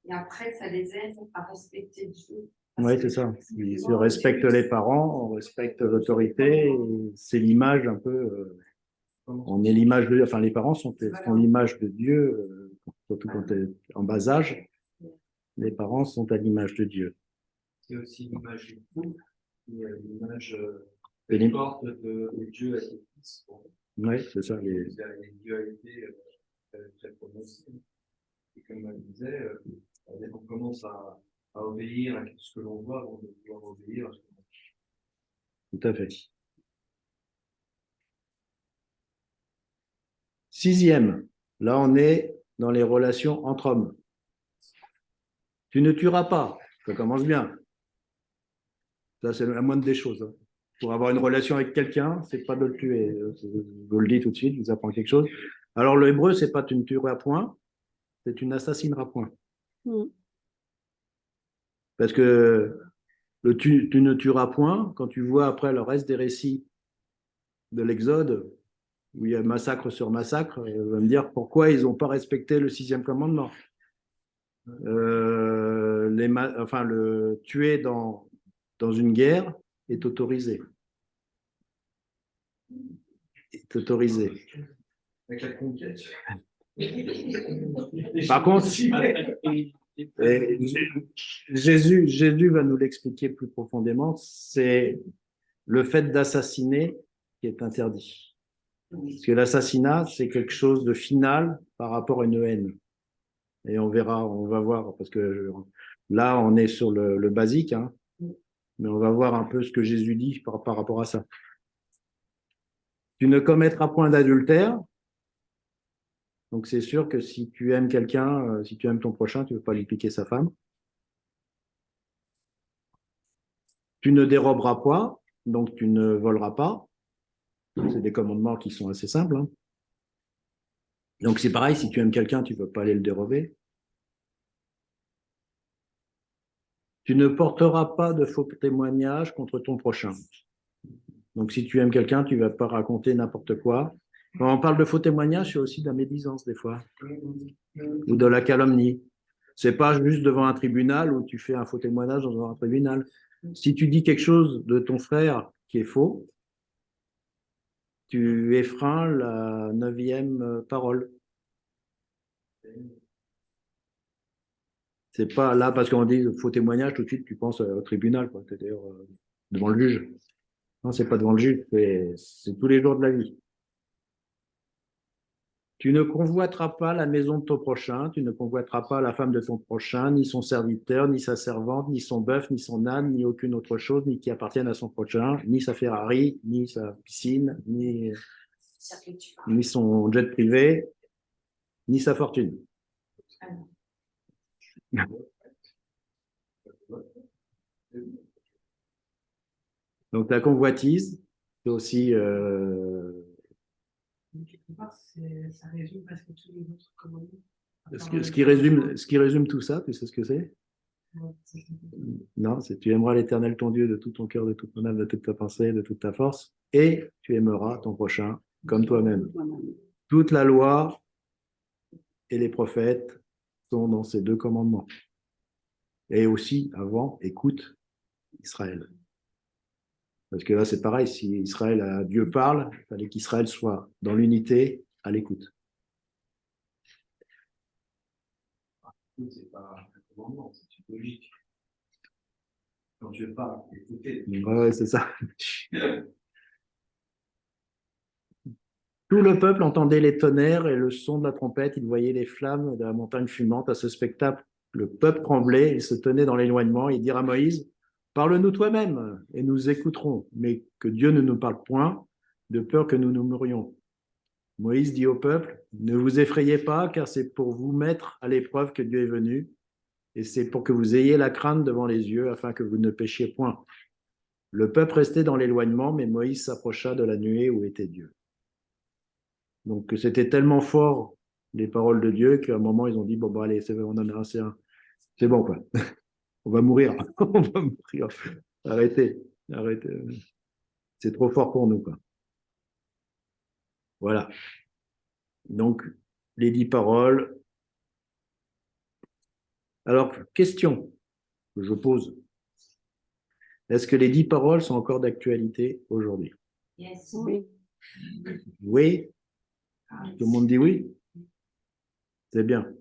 Et après, ça les aide à respecter Dieu. Oui, c'est ça. Ils se respectent les parents, on respecte l'autorité. C'est l'image un peu. On est l'image de Dieu. Enfin, les parents sont l'image de Dieu, surtout quand tu es en bas âge. Les parents sont à l'image de Dieu. C'est aussi l'image du couple, l'image forte de Dieu à ses fils. Oui, c'est ça. Les dualités très prononcées. Et comme elle disait, on commence à obéir à ce que l'on voit avant de pouvoir obéir à ce que l'on voit. Tout à fait. Sixième, là on est dans les relations entre hommes. Tu ne tueras pas, ça commence bien. Ça, c'est la moindre des choses. Hein. Pour avoir une relation avec quelqu'un, c'est pas de le tuer. Je vous le dis tout de suite, je vous apprends quelque chose. Alors, le hébreu, c'est pas tu ne tueras point, c'est tu n'assassineras point. Parce que tu ne tueras point, quand tu vois après le reste des récits de l'Exode, où il y a massacre sur massacre, on va me dire pourquoi ils n'ont pas respecté le 6e commandement. Le tuer dans une guerre est autorisé. Est autorisé. Avec la conquête. Par contre, Jésus va nous l'expliquer plus profondément, c'est le fait d'assassiner qui est interdit. Parce que l'assassinat, c'est quelque chose de final par rapport à une haine. Et on verra, on va voir, parce que là, on est sur le basique, hein, mais on va voir un peu ce que Jésus dit par rapport à ça. Tu ne commettras point d'adultère. Donc, c'est sûr que si tu aimes quelqu'un, si tu aimes ton prochain, tu ne veux pas lui piquer sa femme. Tu ne déroberas pas, donc tu ne voleras pas. C'est des commandements qui sont assez simples. Hein. Donc, c'est pareil, si tu aimes quelqu'un, tu ne veux pas aller le dérober. Tu ne porteras pas de faux témoignages contre ton prochain. Donc, si tu aimes quelqu'un, tu ne vas pas raconter n'importe quoi. Quand on parle de faux témoignages, c'est aussi de la médisance, des fois, ou de la calomnie. C'est pas juste devant un tribunal où tu fais un faux témoignage devant un tribunal. Si tu dis quelque chose de ton frère qui est faux, tu effreins la 9e parole. C'est pas là parce qu'on dit faux témoignage, tout de suite tu penses au tribunal, quoi. C'est-à-dire devant le juge. Non, c'est pas devant le juge, c'est tous les jours de la vie. Tu ne convoiteras pas la maison de ton prochain, tu ne convoiteras pas la femme de ton prochain, ni son serviteur, ni sa servante, ni son bœuf, ni son âne, ni aucune autre chose, ni qui appartienne à son prochain, ni sa Ferrari, ni sa piscine, ni son jet privé, ni sa fortune. Donc la convoitise, c'est aussi Quelque part, ça résume presque tous les autres commandements. ce qui résume tout ça, tu sais ce que c'est? Ouais, c'est ça. Non, c'est tu aimeras l'Éternel ton Dieu de tout ton cœur, de toute ton âme, de toute ta pensée, de toute ta force, et tu aimeras ton prochain comme toi-même. Toute la loi et les prophètes sont dans ces 2 commandements. Et aussi, avant, écoute Israël. Parce que là, c'est pareil, si Israël, Dieu parle, il fallait qu'Israël soit dans l'unité, à l'écoute. C'est pas un commandement, c'est une logique. Quand tu parles, écoutez. Ouais, c'est ça. Tout le peuple entendait les tonnerres et le son de la trompette. Il voyait les flammes de la montagne fumante. À ce spectacle, le peuple tremblait et se tenait dans l'éloignement. Ils dirent à Moïse, parle-nous toi-même et nous écouterons, mais que Dieu ne nous parle point, de peur que nous nous mourions. Moïse dit au peuple, ne vous effrayez pas, car c'est pour vous mettre à l'épreuve que Dieu est venu, et c'est pour que vous ayez la crainte devant les yeux, afin que vous ne péchiez point. Le peuple restait dans l'éloignement, mais Moïse s'approcha de la nuée où était Dieu. Donc c'était tellement fort les paroles de Dieu qu'à un moment ils ont dit bon bah allez on en a assez, c'est bon quoi, on va mourir, on va mourir, arrêtez, c'est trop fort pour nous quoi. Voilà. Donc les 10 paroles. Alors question que je pose, est-ce que les 10 paroles sont encore d'actualité aujourd'hui? Yes. Oui. Oui. Tout le monde dit oui. C'est bien.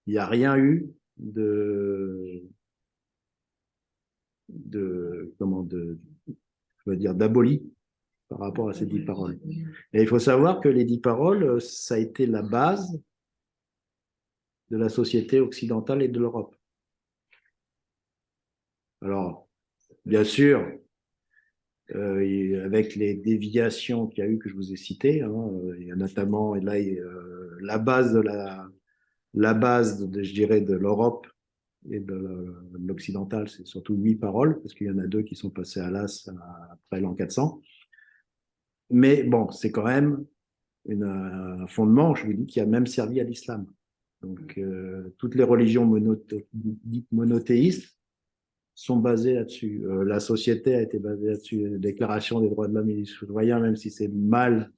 Il n'y a rien eu d'aboli par rapport à ces 10 paroles. Et il faut savoir que les 10 paroles, ça a été la base de la société occidentale et de l'Europe. Alors, bien sûr, avec les déviations qu'il y a eu que je vous ai citées, il y a notamment là, la base je dirais, de l'Europe et de l'occidental, c'est surtout 8 paroles, parce qu'il y en a 2 qui sont passées à l'as après l'an 400. Mais bon, c'est quand même un fondement, je vous dis, qui a même servi à l'islam. Donc, toutes les religions dites monothéistes sont basées là-dessus. La société a été basée là-dessus. La Déclaration des droits de l'homme et du citoyen, même si c'est mal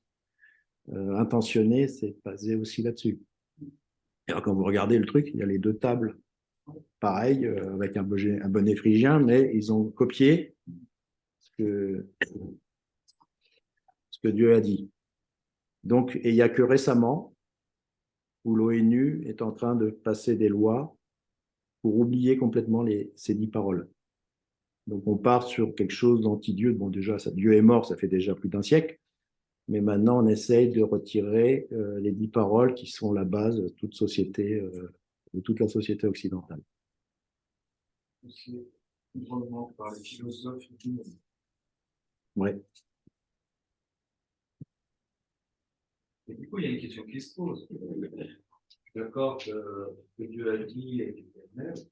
intentionné, c'est basé aussi là-dessus. Et alors, quand vous regardez le truc, il y a les 2 tables, pareil, avec un bonnet phrygien, mais ils ont copié ce que Dieu a dit. Donc, et il n'y a que récemment où l'ONU est en train de passer des lois pour oublier complètement ces 10 paroles. Donc on part sur quelque chose d'anti-Dieu. Bon, déjà, Dieu est mort, ça fait déjà plus d'1 siècle, mais maintenant on essaye de retirer les 10 paroles qui sont la base de toute société, de toute la société occidentale. C'est grandement par les philosophes. Ouais. Et du coup, il y a une question qui se pose. Je suis d'accord que Dieu a dit et qu'il est,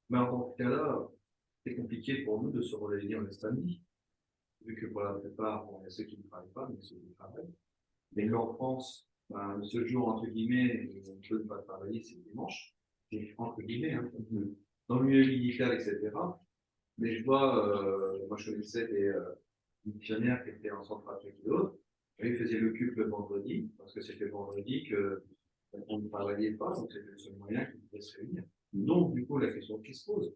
mais en tant que cas-là, c'est compliqué pour nous de se relayer en samedi, vu que pour la plupart, il y a ceux qui ne travaillent pas, mais ceux qui travaillent. Mais qu'en France, ce jour, entre guillemets, on peut ne pas travailler, c'est dimanche, c'est entre guillemets, hein, dans le milieu médical, etc. Mais je vois, moi je connaissais des missionnaires qui étaient en Centrafrique et autres, ils faisaient le culte le vendredi, parce que c'était le vendredi que On ne travaillait pas, donc c'était le seul moyen qu'ils pouvaient se réunir. Donc, du coup, la question qui se pose,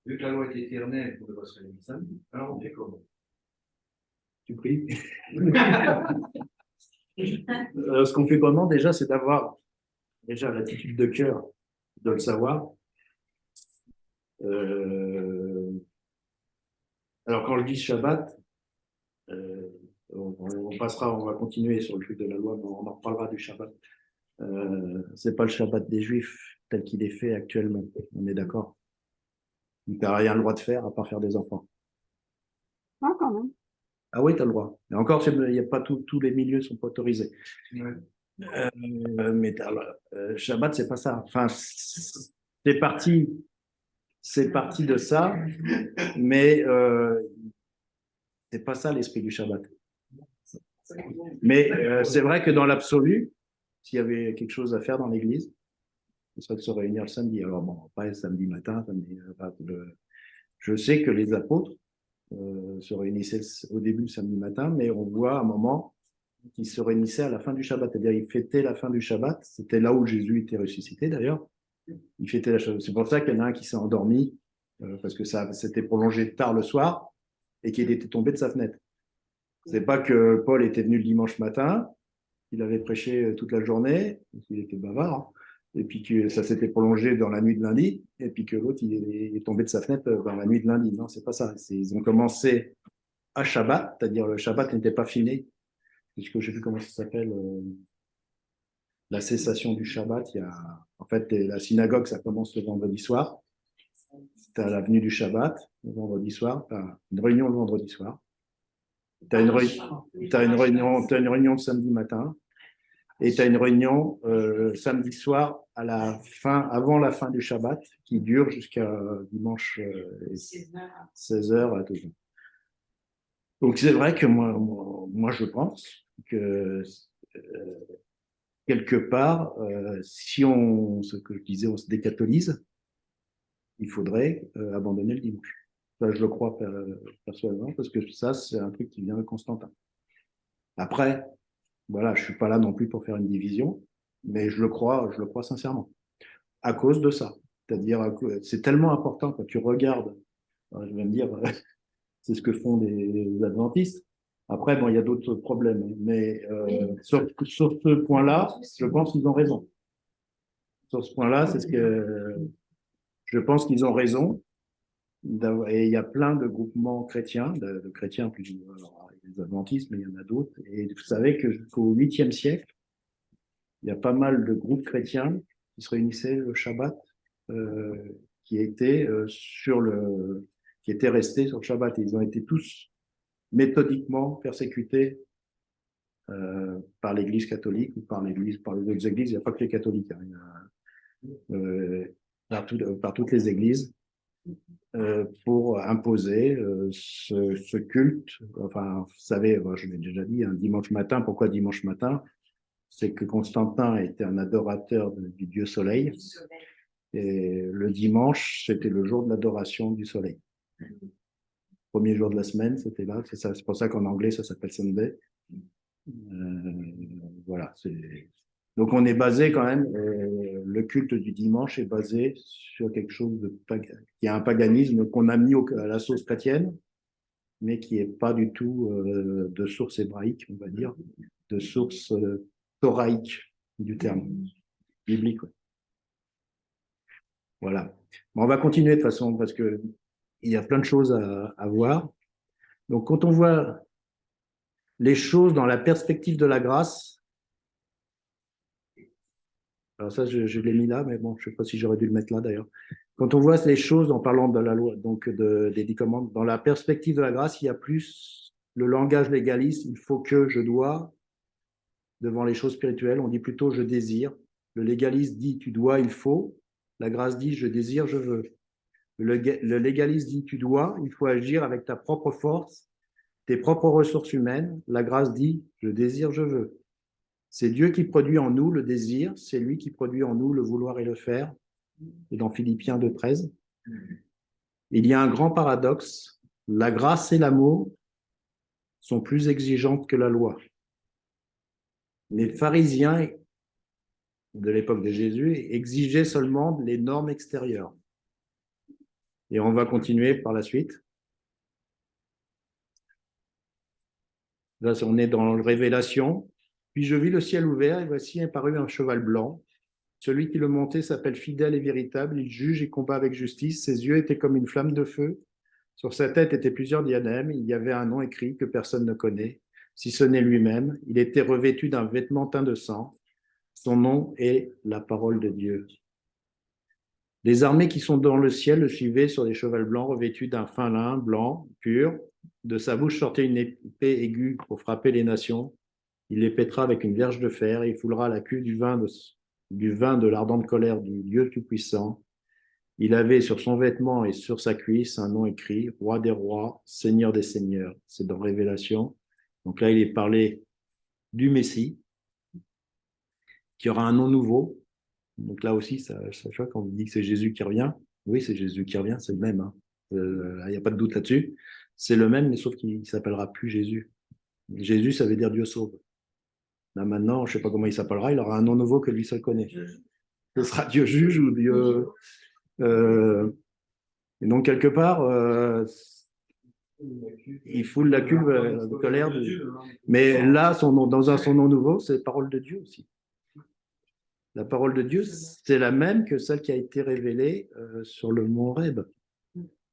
vu que la loi est éternelle, on ne doit se réunir samedi, alors on fait comment? Tu pries. Ce qu'on fait comment, déjà, c'est d'avoir déjà l'attitude de cœur de le savoir. Alors, quand je dis Shabbat, on passera, on va continuer sur le truc de la loi, mais on en reparlera du Shabbat. C'est pas le Shabbat des Juifs tel qu'il est fait actuellement, on est d'accord. Tu n'as rien le droit de faire à part faire des enfants. Ah, quand même. Ah oui, tu as le droit. Et encore, il y a pas tous les milieux sont pas autorisés. Ouais. Mais Shabbat, c'est pas ça. Enfin, c'est parti de ça, mais c'est pas ça l'esprit du Shabbat. Mais c'est vrai que dans l'absolu, s'il y avait quelque chose à faire dans l'église, ce serait de se réunir le samedi. Alors bon, pas samedi matin, je sais que les apôtres se réunissaient au début le samedi matin, mais on voit à un moment qu'ils se réunissaient à la fin du Shabbat. C'est-à-dire ils fêtaient la fin du Shabbat. C'était là où Jésus était ressuscité d'ailleurs. Ils fêtaient la Shabbat. C'est pour ça qu'il y en a un qui s'est endormi parce que ça s'était prolongé tard le soir et qu'il était tombé de sa fenêtre. C'est pas que Paul était venu le dimanche matin, il avait prêché toute la journée, il était bavard, hein, et puis que ça s'était prolongé dans la nuit de lundi, et puis que l'autre il est tombé de sa fenêtre dans la nuit de lundi. Non, c'est pas ça. Ils ont commencé à Shabbat, c'est-à-dire le Shabbat n'était pas fini, puisque je sais plus comment ça s'appelle, la cessation du Shabbat. Il y a, en fait, la synagogue, ça commence le vendredi soir. Tu as l'avenue du Shabbat, le vendredi soir, tu as une réunion le vendredi soir. Tu as une réunion le samedi matin et tu as une réunion samedi soir avant la fin du Shabbat qui dure jusqu'à dimanche 16h à 12h. Donc c'est vrai que moi je pense que quelque part, si ce que je disais, on se décatholise, il faudrait abandonner le dimanche. Ça, je le crois personnellement, parce que ça, c'est un truc qui vient de Constantin. Après, voilà, je suis pas là non plus pour faire une division, mais je le crois sincèrement. À cause de ça. C'est-à-dire, c'est tellement important quand tu regardes, je vais me dire, c'est ce que font les adventistes. Après, bon, il y a d'autres problèmes, mais sur ce point-là, je pense qu'ils ont raison. Sur ce point-là, c'est ce que je pense qu'ils ont raison. Et il y a plein de groupements chrétiens, de chrétiens plus les adventistes, mais il y en a d'autres. Et vous savez que jusqu'au 8e siècle, il y a pas mal de groupes chrétiens qui se réunissaient le Shabbat, qui étaient restés sur le Shabbat. Et ils ont été tous méthodiquement persécutés par l'Église catholique ou par les autres églises. Il n'y a pas que les catholiques, hein. Il y a, par toutes les églises. Pour imposer ce culte. Enfin, vous savez, je l'ai déjà dit, un dimanche matin. Pourquoi dimanche matin? C'est que Constantin était un adorateur du dieu soleil. Et le dimanche, c'était le jour de l'adoration du soleil. Premier jour de la semaine, c'était là. C'est pour ça qu'en anglais, ça s'appelle Sunday. Voilà. Donc, on est basé quand même, le culte du dimanche est basé sur quelque chose qui a un paganisme qu'on a mis à la sauce chrétienne, mais qui n'est pas du tout de source hébraïque, on va dire, de source thoraïque du terme, biblique. Ouais. Voilà. Bon, on va continuer de toute façon, parce qu'il y a plein de choses à voir. Donc, quand on voit les choses dans la perspective de la grâce, alors ça, je l'ai mis là, mais bon, je ne sais pas si j'aurais dû le mettre là d'ailleurs. Quand on voit les choses en parlant de la loi, donc des 10 commandements, dans la perspective de la grâce, il y a plus le langage légaliste, il faut que, je dois, devant les choses spirituelles, on dit plutôt je désire. Le légaliste dit tu dois, il faut. La grâce dit je désire, je veux. Le légaliste dit tu dois, il faut agir avec ta propre force, tes propres ressources humaines. La grâce dit je désire, je veux. C'est Dieu qui produit en nous le désir, c'est lui qui produit en nous le vouloir et le faire. Et dans Philippiens 2,13, il y a un grand paradoxe. La grâce et l'amour sont plus exigeantes que la loi. Les pharisiens de l'époque de Jésus exigeait seulement les normes extérieures. Et on va continuer par la suite. Là, on est dans la Révélation. Puis je vis le ciel ouvert, et voici apparu un cheval blanc. Celui qui le montait s'appelle Fidèle et Véritable. Il juge et combat avec justice. Ses yeux étaient comme une flamme de feu. Sur sa tête étaient plusieurs diadèmes. Il y avait un nom écrit que personne ne connaît, si ce n'est lui-même. Il était revêtu d'un vêtement teint de sang. Son nom est la parole de Dieu. Les armées qui sont dans le ciel le suivaient sur des chevaux blancs revêtus d'un fin lin blanc, pur. De sa bouche sortait une épée aiguë pour frapper les nations. Il les pètera avec une verge de fer et il foulera la cuve du vin de l'ardente colère du Dieu Tout-Puissant. Il avait sur son vêtement et sur sa cuisse un nom écrit, Roi des rois, Seigneur des seigneurs. C'est dans Révélation. Donc là, il est parlé du Messie, qui aura un nom nouveau. Donc là aussi, ça choque quand on dit que c'est Jésus qui revient. Oui, c'est Jésus qui revient, c'est le même. Hein. Il n'y a pas de doute là-dessus. C'est le même, mais sauf qu'il ne s'appellera plus Jésus. Jésus, ça veut dire Dieu sauve. Là maintenant, je ne sais pas comment il s'appellera, il aura un nom nouveau que lui seul connaît. Ce sera Dieu juge ou Dieu... Et donc, quelque part, il foule la cuve de colère. Mais là, son nom nouveau, c'est parole de Dieu aussi. La parole de Dieu, c'est la même que celle qui a été révélée sur le mont Horeb.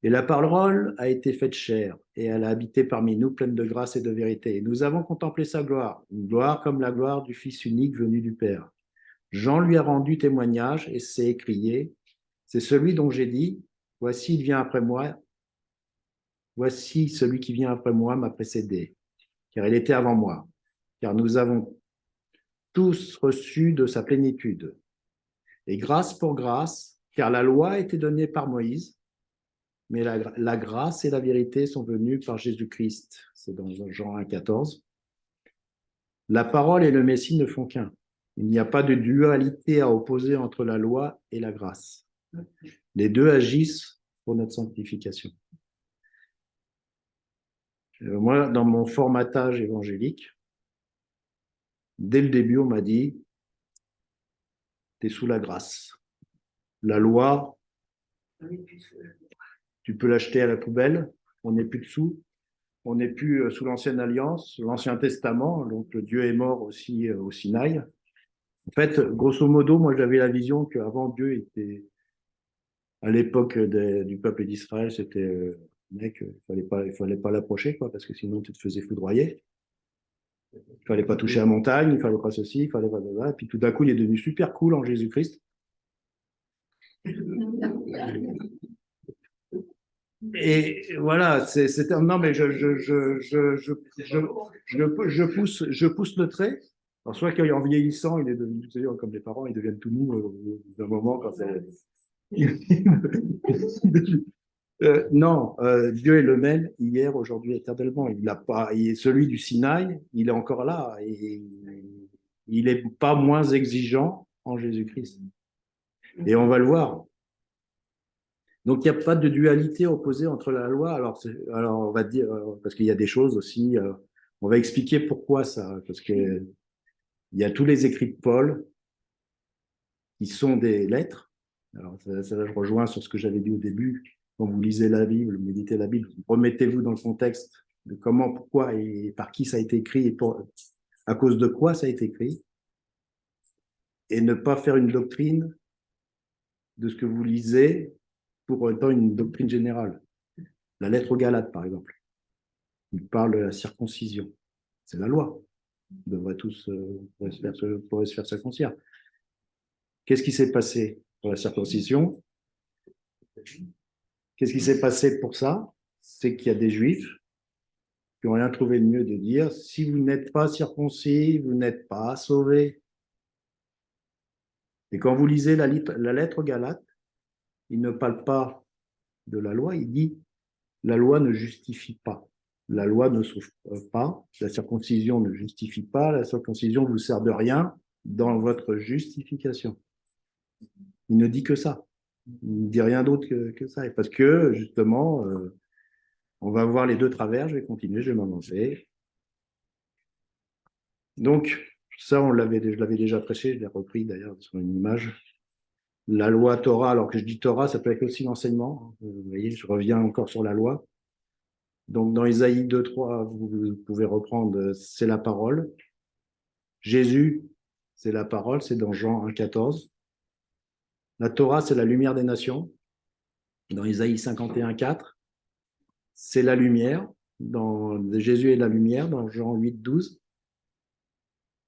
Et la parole a été faite chair, et elle a habité parmi nous, pleine de grâce et de vérité. Et nous avons contemplé sa gloire, une gloire comme la gloire du Fils unique venu du Père. Jean lui a rendu témoignage et s'est écrié, c'est celui dont j'ai dit, voici, il vient après moi, voici celui qui vient après moi m'a précédé, car il était avant moi, car nous avons tous reçu de sa plénitude. Et grâce pour grâce, car la loi a été donnée par Moïse, mais la grâce et la vérité sont venues par Jésus-Christ. C'est dans Jean 1,14. La parole et le Messie ne font qu'un. Il n'y a pas de dualité à opposer entre la loi et la grâce. Les deux agissent pour notre sanctification. Moi, dans mon formatage évangélique, dès le début, on m'a dit, tu es sous la grâce. La loi, tu peux l'acheter à la poubelle, on n'est plus dessous, on n'est plus sous l'ancienne alliance, l'Ancien Testament, donc Dieu est mort aussi au Sinaï. En fait, grosso modo, moi j'avais la vision qu'avant Dieu était, à l'époque du peuple d'Israël, c'était mec, il fallait pas l'approcher, quoi, parce que sinon tu te faisais foudroyer. Il fallait pas toucher la montagne, il fallait pas ceci, il fallait pas ça. Et puis tout d'un coup, il est devenu super cool en Jésus-Christ. Et voilà, non, mais je pousse le trait. Alors, soit qu'en vieillissant, il est devenu, comme les parents, ils deviennent tout mous d'un moment quand non, Dieu est le même hier, aujourd'hui, éternellement. Il a pas, il est celui du Sinaï, il est encore là. Et il n'est pas moins exigeant en Jésus-Christ. Et on va le voir. Donc, il n'y a pas de dualité opposée entre la loi. Alors on va dire, parce qu'il y a des choses aussi, on va expliquer pourquoi ça. Parce que il y a tous les écrits de Paul qui sont des lettres. Alors, ça je rejoins sur ce que j'avais dit au début. Quand vous lisez la Bible, méditez la Bible, remettez-vous dans le contexte de comment, pourquoi et par qui ça a été écrit et à cause de quoi ça a été écrit. Et ne pas faire une doctrine de ce que vous lisez pour autant une doctrine générale. La lettre aux Galates, par exemple, il parle de la circoncision. C'est la loi. On devrait tous pourrait se faire circoncire. Qu'est-ce qui s'est passé pour la circoncision? Qu'est-ce qui s'est passé pour ça? C'est qu'il y a des Juifs qui n'ont rien trouvé de mieux de dire, si vous n'êtes pas circoncis, vous n'êtes pas sauvés. Et quand vous lisez la lettre aux Galates, il ne parle pas de la loi, il dit la loi ne justifie pas. La loi ne sauve pas, la circoncision ne justifie pas, la circoncision vous sert de rien dans votre justification. Il ne dit que ça. Il ne dit rien d'autre que ça. Et parce que, justement, on va voir les deux travers, je vais continuer, je vais m'avancer. Donc, ça, je l'avais déjà prêché, je l'ai repris d'ailleurs sur une image. La loi Torah, alors que je dis Torah, ça peut être aussi l'enseignement. Vous voyez, je reviens encore sur la loi. Donc, dans Isaïe 2:3, vous pouvez reprendre, c'est la parole. Jésus, c'est la parole, c'est dans Jean 1,14. La Torah, c'est la lumière des nations. Dans Isaïe 51,4, c'est la lumière. Jésus est la lumière, dans Jean 8,12.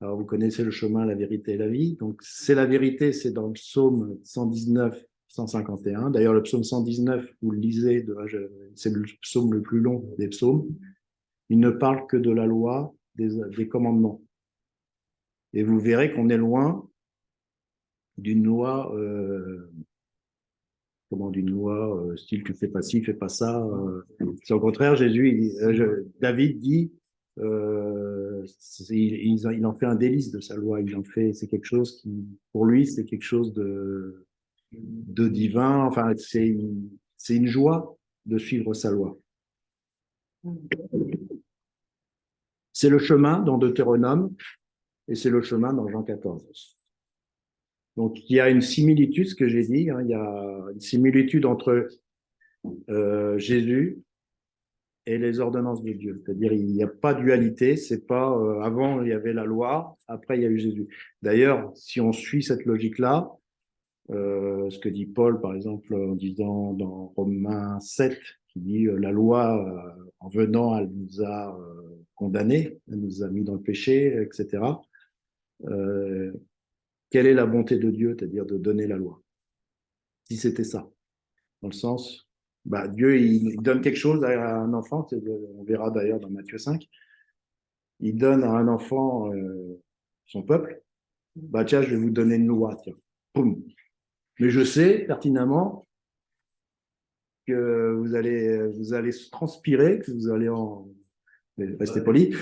Alors, vous connaissez le chemin, la vérité et la vie. Donc, c'est la vérité, c'est dans le psaume 119, 151. D'ailleurs, le psaume 119, vous le lisez, c'est le psaume le plus long des psaumes. Il ne parle que de la loi, des commandements. Et vous verrez qu'on est loin d'une loi, style tu fais pas ci, fais pas ça. C'est au contraire, David dit, il en fait un délice de sa loi. C'est quelque chose qui, pour lui, c'est quelque chose de divin. Enfin, c'est une joie de suivre sa loi. C'est le chemin dans Deutéronome et c'est le chemin dans Jean 14. Donc, il y a une similitude, ce que j'ai dit, il y a une similitude entre Jésus et les ordonnances de Dieu. C'est-à-dire, il n'y a pas de dualité, c'est pas avant il y avait la loi, après il y a eu Jésus. D'ailleurs, si on suit cette logique-là, ce que dit Paul, par exemple, en disant dans Romains 7, qui dit la loi, en venant, elle nous a condamnés, elle nous a mis dans le péché, etc. Quelle est la bonté de Dieu, c'est-à-dire de donner la loi? Si c'était ça, dans le sens, Dieu, il donne quelque chose à un enfant, on verra d'ailleurs dans Matthieu 5, il donne à un enfant son peuple, tiens, je vais vous donner une loi, tiens. Boum. Mais je sais pertinemment que vous allez transpirer, que vous allez restez poli,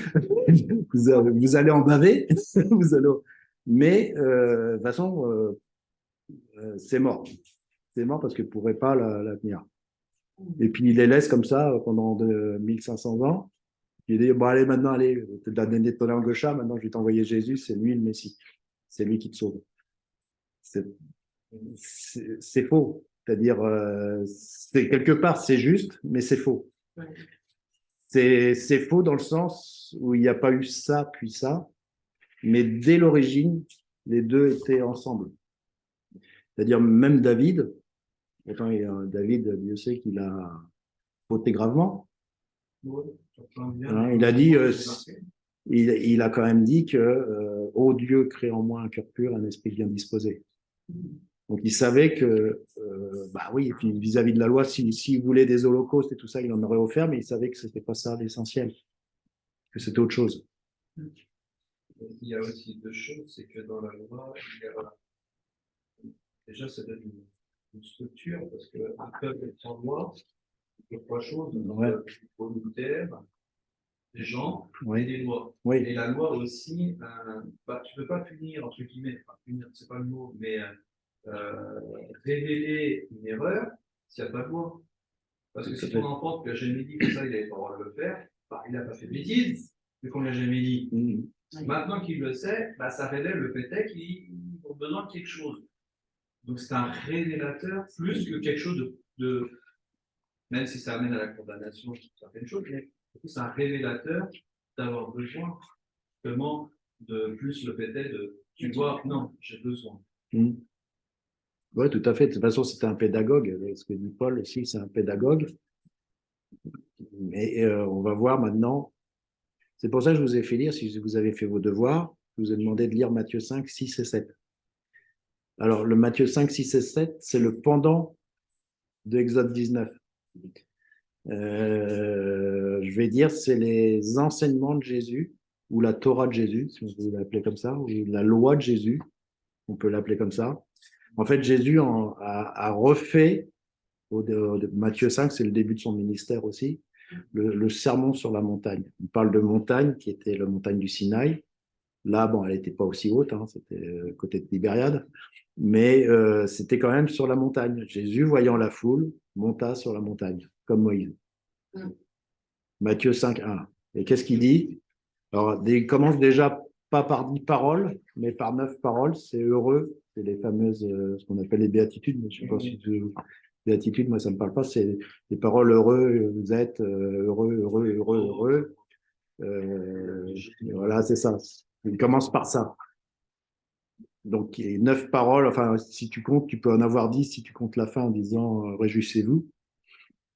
vous allez en baver, mais de toute façon, c'est mort. C'est mort parce que vous ne pourrez pas la tenir. Et puis il les laisse comme ça pendant 1500 ans. Il dit, allez, maintenant, allez, tu as donné ton langue chat, maintenant je vais t'envoyer Jésus, c'est lui le Messie. C'est lui qui te sauve. C'est faux. C'est-à-dire, quelque part, c'est juste, mais c'est faux. C'est faux dans le sens où il n'y a pas eu ça, puis ça, mais dès l'origine, les deux étaient ensemble. C'est-à-dire, même David, pourtant, David, Dieu sait qu'il a fauté gravement. Il a dit, il a quand même dit que, ô Dieu, crée en moi un cœur pur, un esprit bien disposé. Donc, il savait que, oui, et puis vis-à-vis de la loi, s'il voulait des holocaustes et tout ça, il en aurait offert, mais il savait que c'était pas ça l'essentiel, que c'était autre chose. Il y a aussi deux choses, c'est que dans la loi, déjà, ça donne une structure, parce qu'un peuple sans loi, il y a trois choses, volontaire, des gens et des lois. Oui. Et la loi aussi, tu ne peux pas punir, entre guillemets, punir, c'est pas le mot, mais révéler une erreur s'il n'y a pas de loi. Parce que si ton enfant te l'a jamais dit que ça, il n'avait pas le droit de le faire, il n'a pas fait de bêtises, mais qu'on ne l'a jamais dit. Maintenant qu'il le sait, ça révèle le fait qu'il a besoin de quelque chose. Donc c'est un révélateur plus que quelque chose de même si ça amène à la condamnation sur certaines choses, mais c'est un révélateur d'avoir besoin justement de plus le fait de tu vois, non, j'ai besoin. Oui, tout à fait. De toute façon, c'était un pédagogue. Ce que dit Paul aussi, c'est un pédagogue. Mais on va voir maintenant. C'est pour ça que je vous ai fait lire, si vous avez fait vos devoirs, je vous ai demandé de lire Matthieu 5, 6 et 7. Alors, le Matthieu 5, 6 et 7, c'est le pendant de Exode 19. Je vais dire, c'est les enseignements de Jésus, ou la Torah de Jésus, si on veut l'appeler comme ça, ou la loi de Jésus, on peut l'appeler comme ça. En fait, Jésus a refait, Matthieu 5, c'est le début de son ministère aussi, le sermon sur la montagne. Il parle de montagne, qui était la montagne du Sinaï. Là, elle n'était pas aussi haute, c'était côté de Tibériade, mais c'était quand même sur la montagne. Jésus, voyant la foule, monta sur la montagne, comme Moïse. Matthieu 5, 1. Et qu'est-ce qu'il dit? Alors, il commence déjà pas par 10 paroles, mais par 9 paroles. C'est heureux. C'est les fameuses, ce qu'on appelle les béatitudes. Je ne sais pas si béatitudes, moi, ça ne me parle pas. C'est les paroles heureux, vous êtes heureux, heureux, heureux, heureux. Voilà, c'est ça. Il commence par ça. Donc, il y a 9 paroles. Enfin, si tu comptes, tu peux en avoir 10 si tu comptes la fin en disant réjouissez-vous.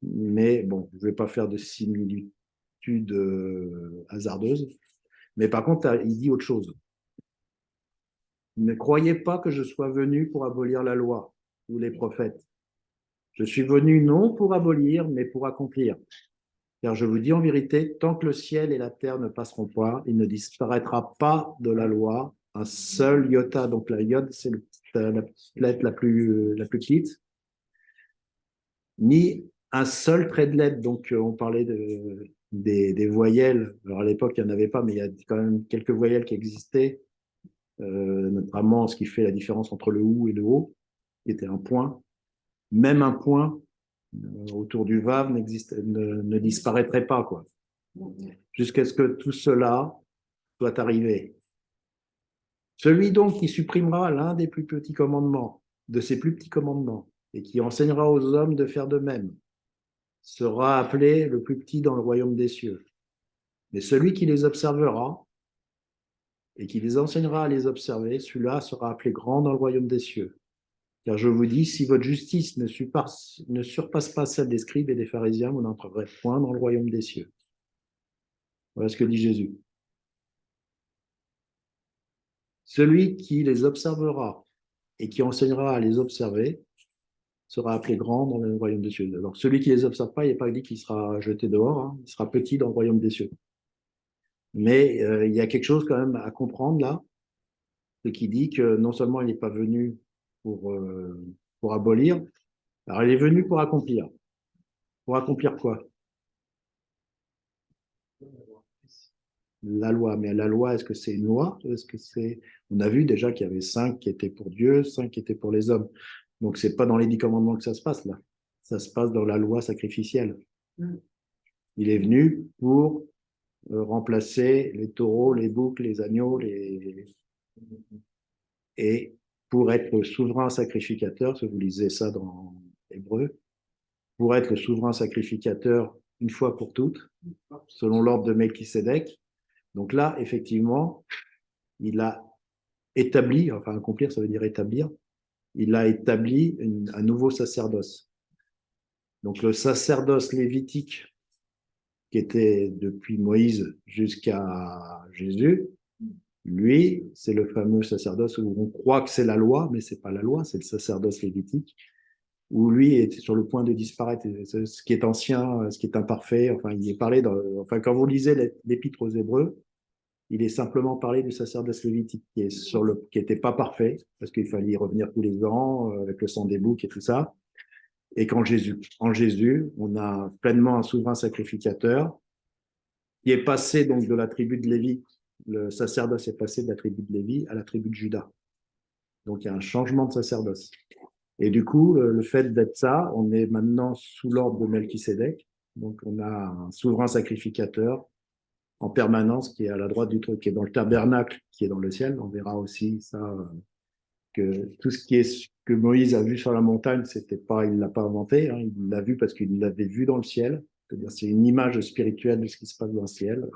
Mais bon, je ne vais pas faire de similitudes hasardeuses. Mais par contre, il dit autre chose. Ne croyez pas que je sois venu pour abolir la loi ou les prophètes. Je suis venu non pour abolir, mais pour accomplir. Car je vous dis en vérité, tant que le ciel et la terre ne passeront pas, il ne disparaîtra pas de la loi un seul iota. Donc la iode, c'est la lettre la plus petite, ni un seul trait de lettre. Donc on parlait des voyelles. Alors à l'époque, il n'y en avait pas, mais il y a quand même quelques voyelles qui existaient, notamment ce qui fait la différence entre le ou et le o, qui était un point. Même un point autour du vav ne disparaîtrait pas, quoi. Jusqu'à ce que tout cela soit arrivé. Celui donc qui supprimera l'un des plus petits commandements, de ces plus petits commandements, et qui enseignera aux hommes de faire de même, sera appelé le plus petit dans le royaume des cieux. Mais celui qui les observera et qui les enseignera à les observer, celui-là sera appelé grand dans le royaume des cieux. Car je vous dis, si votre justice ne surpasse pas celle des scribes et des pharisiens, vous n'entrerez point dans le royaume des cieux. Voilà ce que dit Jésus. Celui qui les observera et qui enseignera à les observer sera appelé grand dans le royaume des cieux. Alors, celui qui ne les observe pas, il n'est pas dit qu'il sera jeté dehors, hein, il sera petit dans le royaume des cieux. Mais il y a quelque chose quand même à comprendre là, c'est qui dit que non seulement il n'est pas venu pour abolir, alors il est venu pour accomplir. Pour accomplir quoi? La loi. Mais la loi, est-ce que c'est une loi? Est-ce que c'est... On a vu déjà qu'il y avait 5 qui étaient pour Dieu, 5 qui étaient pour les hommes. Donc, c'est pas dans les 10 commandements que ça se passe, là. Ça se passe dans la loi sacrificielle. Il est venu pour remplacer les taureaux, les boucs, les agneaux, et pour être le souverain sacrificateur, si vous lisez ça dans Hébreu, pour être le souverain sacrificateur une fois pour toutes, selon l'ordre de Melchisédek. Donc là, effectivement, il a établi, enfin accomplir, ça veut dire établir, il a établi un nouveau sacerdoce. Donc le sacerdoce lévitique, qui était depuis Moïse jusqu'à Jésus, lui, c'est le fameux sacerdoce où on croit que c'est la loi, mais c'est pas la loi, c'est le sacerdoce lévitique, où lui est sur le point de disparaître. Ce qui est ancien, ce qui est imparfait, enfin, il est parlé enfin, quand vous lisez l'épître aux Hébreux, il est simplement parlé du sacerdoce lévitique qui était pas parfait, parce qu'il fallait y revenir tous les ans, avec le sang des boucs et tout ça. Et en Jésus, on a pleinement un souverain sacrificateur qui est passé donc de la tribu de Lévi. Le sacerdoce est passé de la tribu de Lévi à la tribu de Juda. Donc il y a un changement de sacerdoce. Et du coup, le fait d'être ça, on est maintenant sous l'ordre de Melchisédek. Donc on a un souverain sacrificateur en permanence qui est à la droite du truc, qui est dans le tabernacle, qui est dans le ciel. On verra aussi ça, que tout ce que Moïse a vu sur la montagne, il l'a pas inventé, hein, il l'a vu parce qu'il l'avait vu dans le ciel. C'est-à-dire, c'est une image spirituelle de ce qui se passe dans le ciel,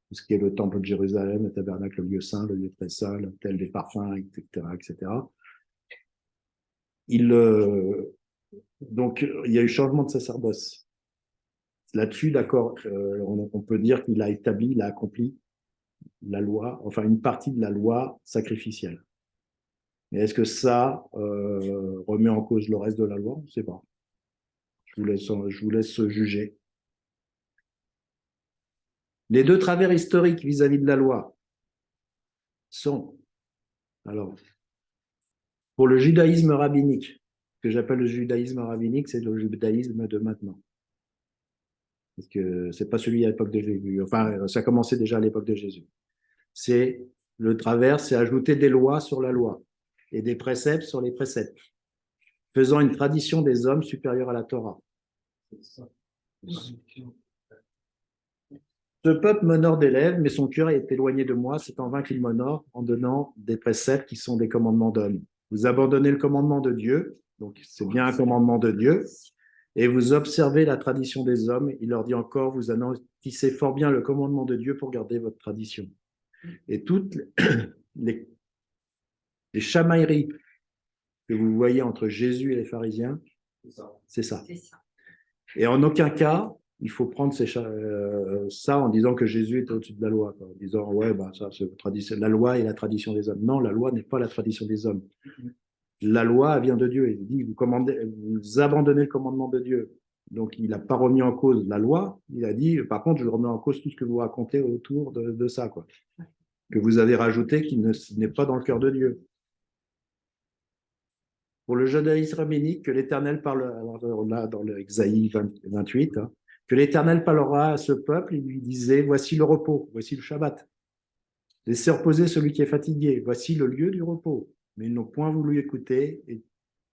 tout ce qui est le temple de Jérusalem, le tabernacle, le lieu saint, le lieu très saint, l'autel des parfums, etc., etc. Donc, il y a eu changement de sacerdoce. Là-dessus, d'accord, on peut dire qu'il a établi, il a accompli la loi, enfin une partie de la loi sacrificielle. Mais est-ce que ça remet en cause le reste de la loi? On ne sait pas. Je vous laisse juger. Les deux travers historiques vis-à-vis de la loi sont, alors, pour le judaïsme rabbinique, ce que j'appelle le judaïsme rabbinique, c'est le judaïsme de maintenant. Parce que c'est pas celui à l'époque de Jésus. Enfin, ça a commencé déjà à l'époque de Jésus. C'est le travers, c'est ajouter des lois sur la loi et des préceptes sur les préceptes, faisant une tradition des hommes supérieure à la Torah. Ce peuple m'honore des lèvres, mais son cœur est éloigné de moi. C'est en vain qu'il m'honore en donnant des préceptes qui sont des commandements d'hommes. Vous abandonnez le commandement de Dieu, donc c'est bien un commandement de Dieu, et vous observez la tradition des hommes. Il leur dit encore, vous annoncez fort bien le commandement de Dieu pour garder votre tradition. Et toutes les, les chamailleries que vous voyez entre Jésus et les pharisiens, c'est ça. C'est ça. Et en aucun cas, il faut prendre ça en disant que Jésus est au-dessus de la loi, quoi. En disant, ouais, bah, ça, c'est la loi et la tradition des hommes. Non, la loi n'est pas la tradition des hommes. La loi vient de Dieu. Il dit, vous abandonnez le commandement de Dieu. Donc, il n'a pas remis en cause la loi. Il a dit, par contre, je remets en cause tout ce que vous racontez autour de ça, quoi. Que vous avez rajouté qui n'est pas dans le cœur de Dieu. Pour le judaïsme rabbinique, que l'Éternel parle, alors on a dans le Exaïe 28, hein, que l'Éternel parlera à ce peuple, il lui disait, voici le repos, voici le Shabbat. Laissez reposer celui qui est fatigué, voici le lieu du repos. Mais ils n'ont point voulu écouter, et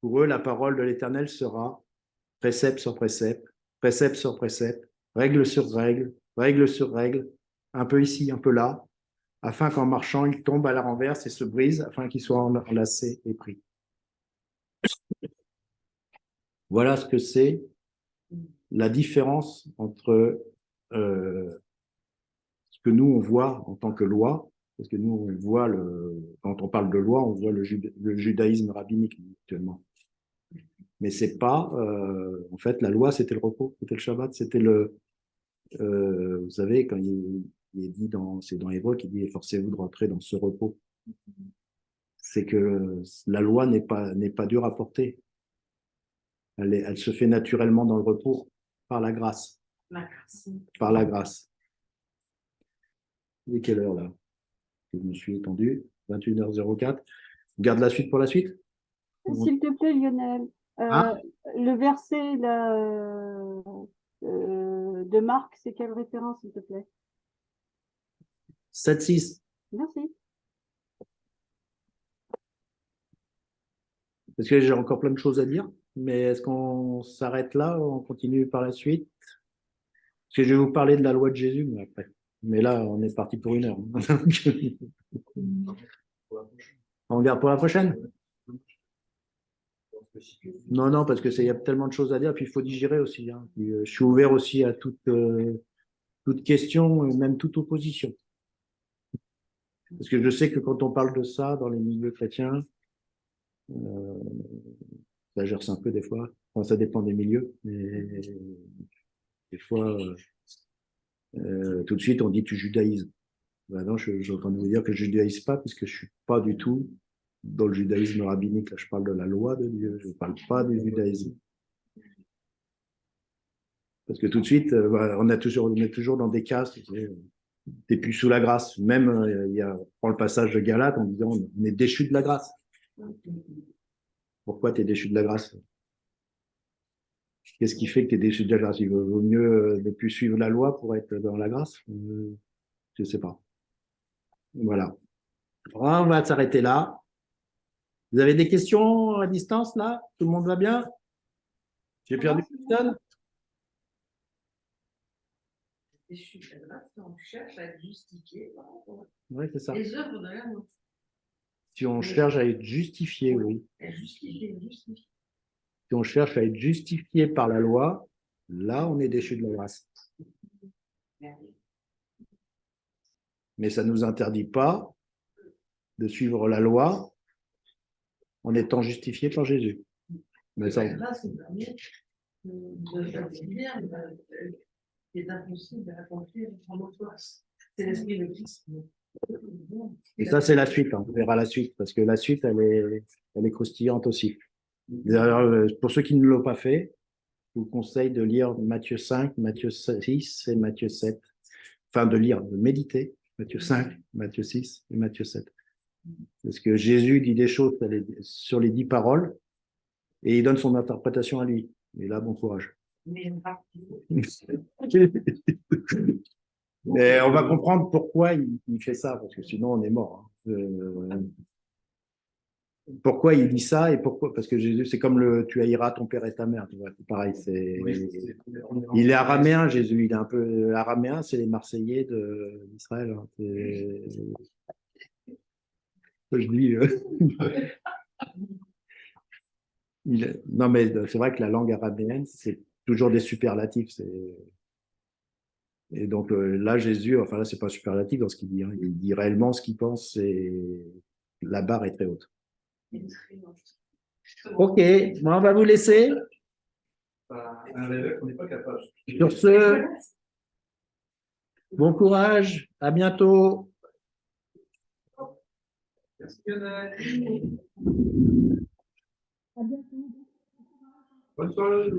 pour eux, la parole de l'Éternel sera précepte sur précepte, précepte sur précepte, règle sur règle, règle sur règle, un peu ici, un peu là, afin qu'en marchant, ils tombent à la renverse et se brisent, afin qu'ils soient enlacés et pris. Voilà ce que c'est la différence entre ce que nous, on voit en tant que loi, parce que nous, on voit, quand on parle de loi, on voit le judaïsme rabbinique actuellement. Mais c'est pas, en fait, la loi, c'était le repos, c'était le Shabbat, c'était vous savez, quand il est dit c'est dans Hébreu qu'il dit, forcez-vous de rentrer dans ce repos. C'est que la loi n'est pas dure à porter. Elle se fait naturellement dans le repos, par la grâce. La grâce. Par la grâce. Il est quelle heure là? Je me suis étendu. 21h04. On garde la suite pour la suite? S'il te plaît, Lionel, Ah, le verset là, de Marc, c'est quelle référence, s'il te plaît? 7-6. Merci. Parce que j'ai encore plein de choses à dire. Mais est-ce qu'on s'arrête là ou on continue par la suite? Parce que je vais vous parler de la loi de Jésus, mais après. Mais là, on est parti pour 1 heure. On garde pour la prochaine? Non, non, parce qu'il y a tellement de choses à dire, puis il faut digérer aussi, hein. Puis, je suis ouvert aussi à toute question, même toute opposition. Parce que je sais que quand on parle de ça dans les milieux chrétiens, ça gerce un peu des fois. Enfin, ça dépend des milieux, mais des fois, tout de suite, on dit tu judaïses. Ben non, je suis en train de vous dire que je judaïse pas, parce que je suis pas du tout dans le judaïsme rabbinique. Là, je parle de la loi de Dieu, je ne parle pas du judaïsme. Parce que tout de suite, on est toujours dans des cas, t'es plus sous la grâce. Même, on prend le passage de Galate en disant, on est déchu de la grâce. Pourquoi tu es déchu de la grâce? Qu'est-ce qui fait que tu es déchu de la grâce? Il vaut mieux ne plus suivre la loi pour être dans la grâce? Je ne sais pas. Voilà. On va s'arrêter là. Vous avez des questions à distance, là? Tout le monde va bien? J'ai perdu personne? Et je suis là, on cherche à être justifié par rapport Oui, c'est ça. les œuvres de la loi. Si on cherche à être justifié, oui. Justifié. Si on cherche à être justifié par la loi, là, on est déchu de la grâce. Mais ça ne nous interdit pas de suivre la loi en étant justifié par Jésus. Mais ça, La grâce nous permet de faire qui est impossible à accomplir en notre force. C'est l'esprit de Christ. et ça, c'est la suite, hein. On verra la suite, parce que la suite, elle est croustillante aussi. D'ailleurs, pour ceux qui ne l'ont pas fait, je vous conseille de lire Matthieu 5, Matthieu 6 et Matthieu 7. Enfin, de méditer Matthieu 5, Matthieu 6 et Matthieu 7. Parce que Jésus dit des choses sur les 10 paroles et il donne son interprétation à lui. Et là, bon courage. Mais Et on va comprendre pourquoi il fait ça, parce que sinon on est mort, hein. pourquoi il dit ça et pourquoi? Parce que Jésus, c'est comme tu haïras ton père et ta mère. Tu vois, c'est pareil. Il est araméen, Jésus. Il est un peu araméen, c'est les Marseillais d'Israël. Hein. Je dis. Non, mais c'est vrai que la langue araméenne, c'est toujours des superlatifs. Et donc là, Jésus, enfin là, c'est pas superlatif dans ce qu'il dit. Hein. Il dit réellement ce qu'il pense et la barre est très haute. Ok, bon, on va vous laisser. Un level qu'on n'est pas capable. Sur ce, bon courage, à bientôt. Merci, Lionel. Bonne soirée.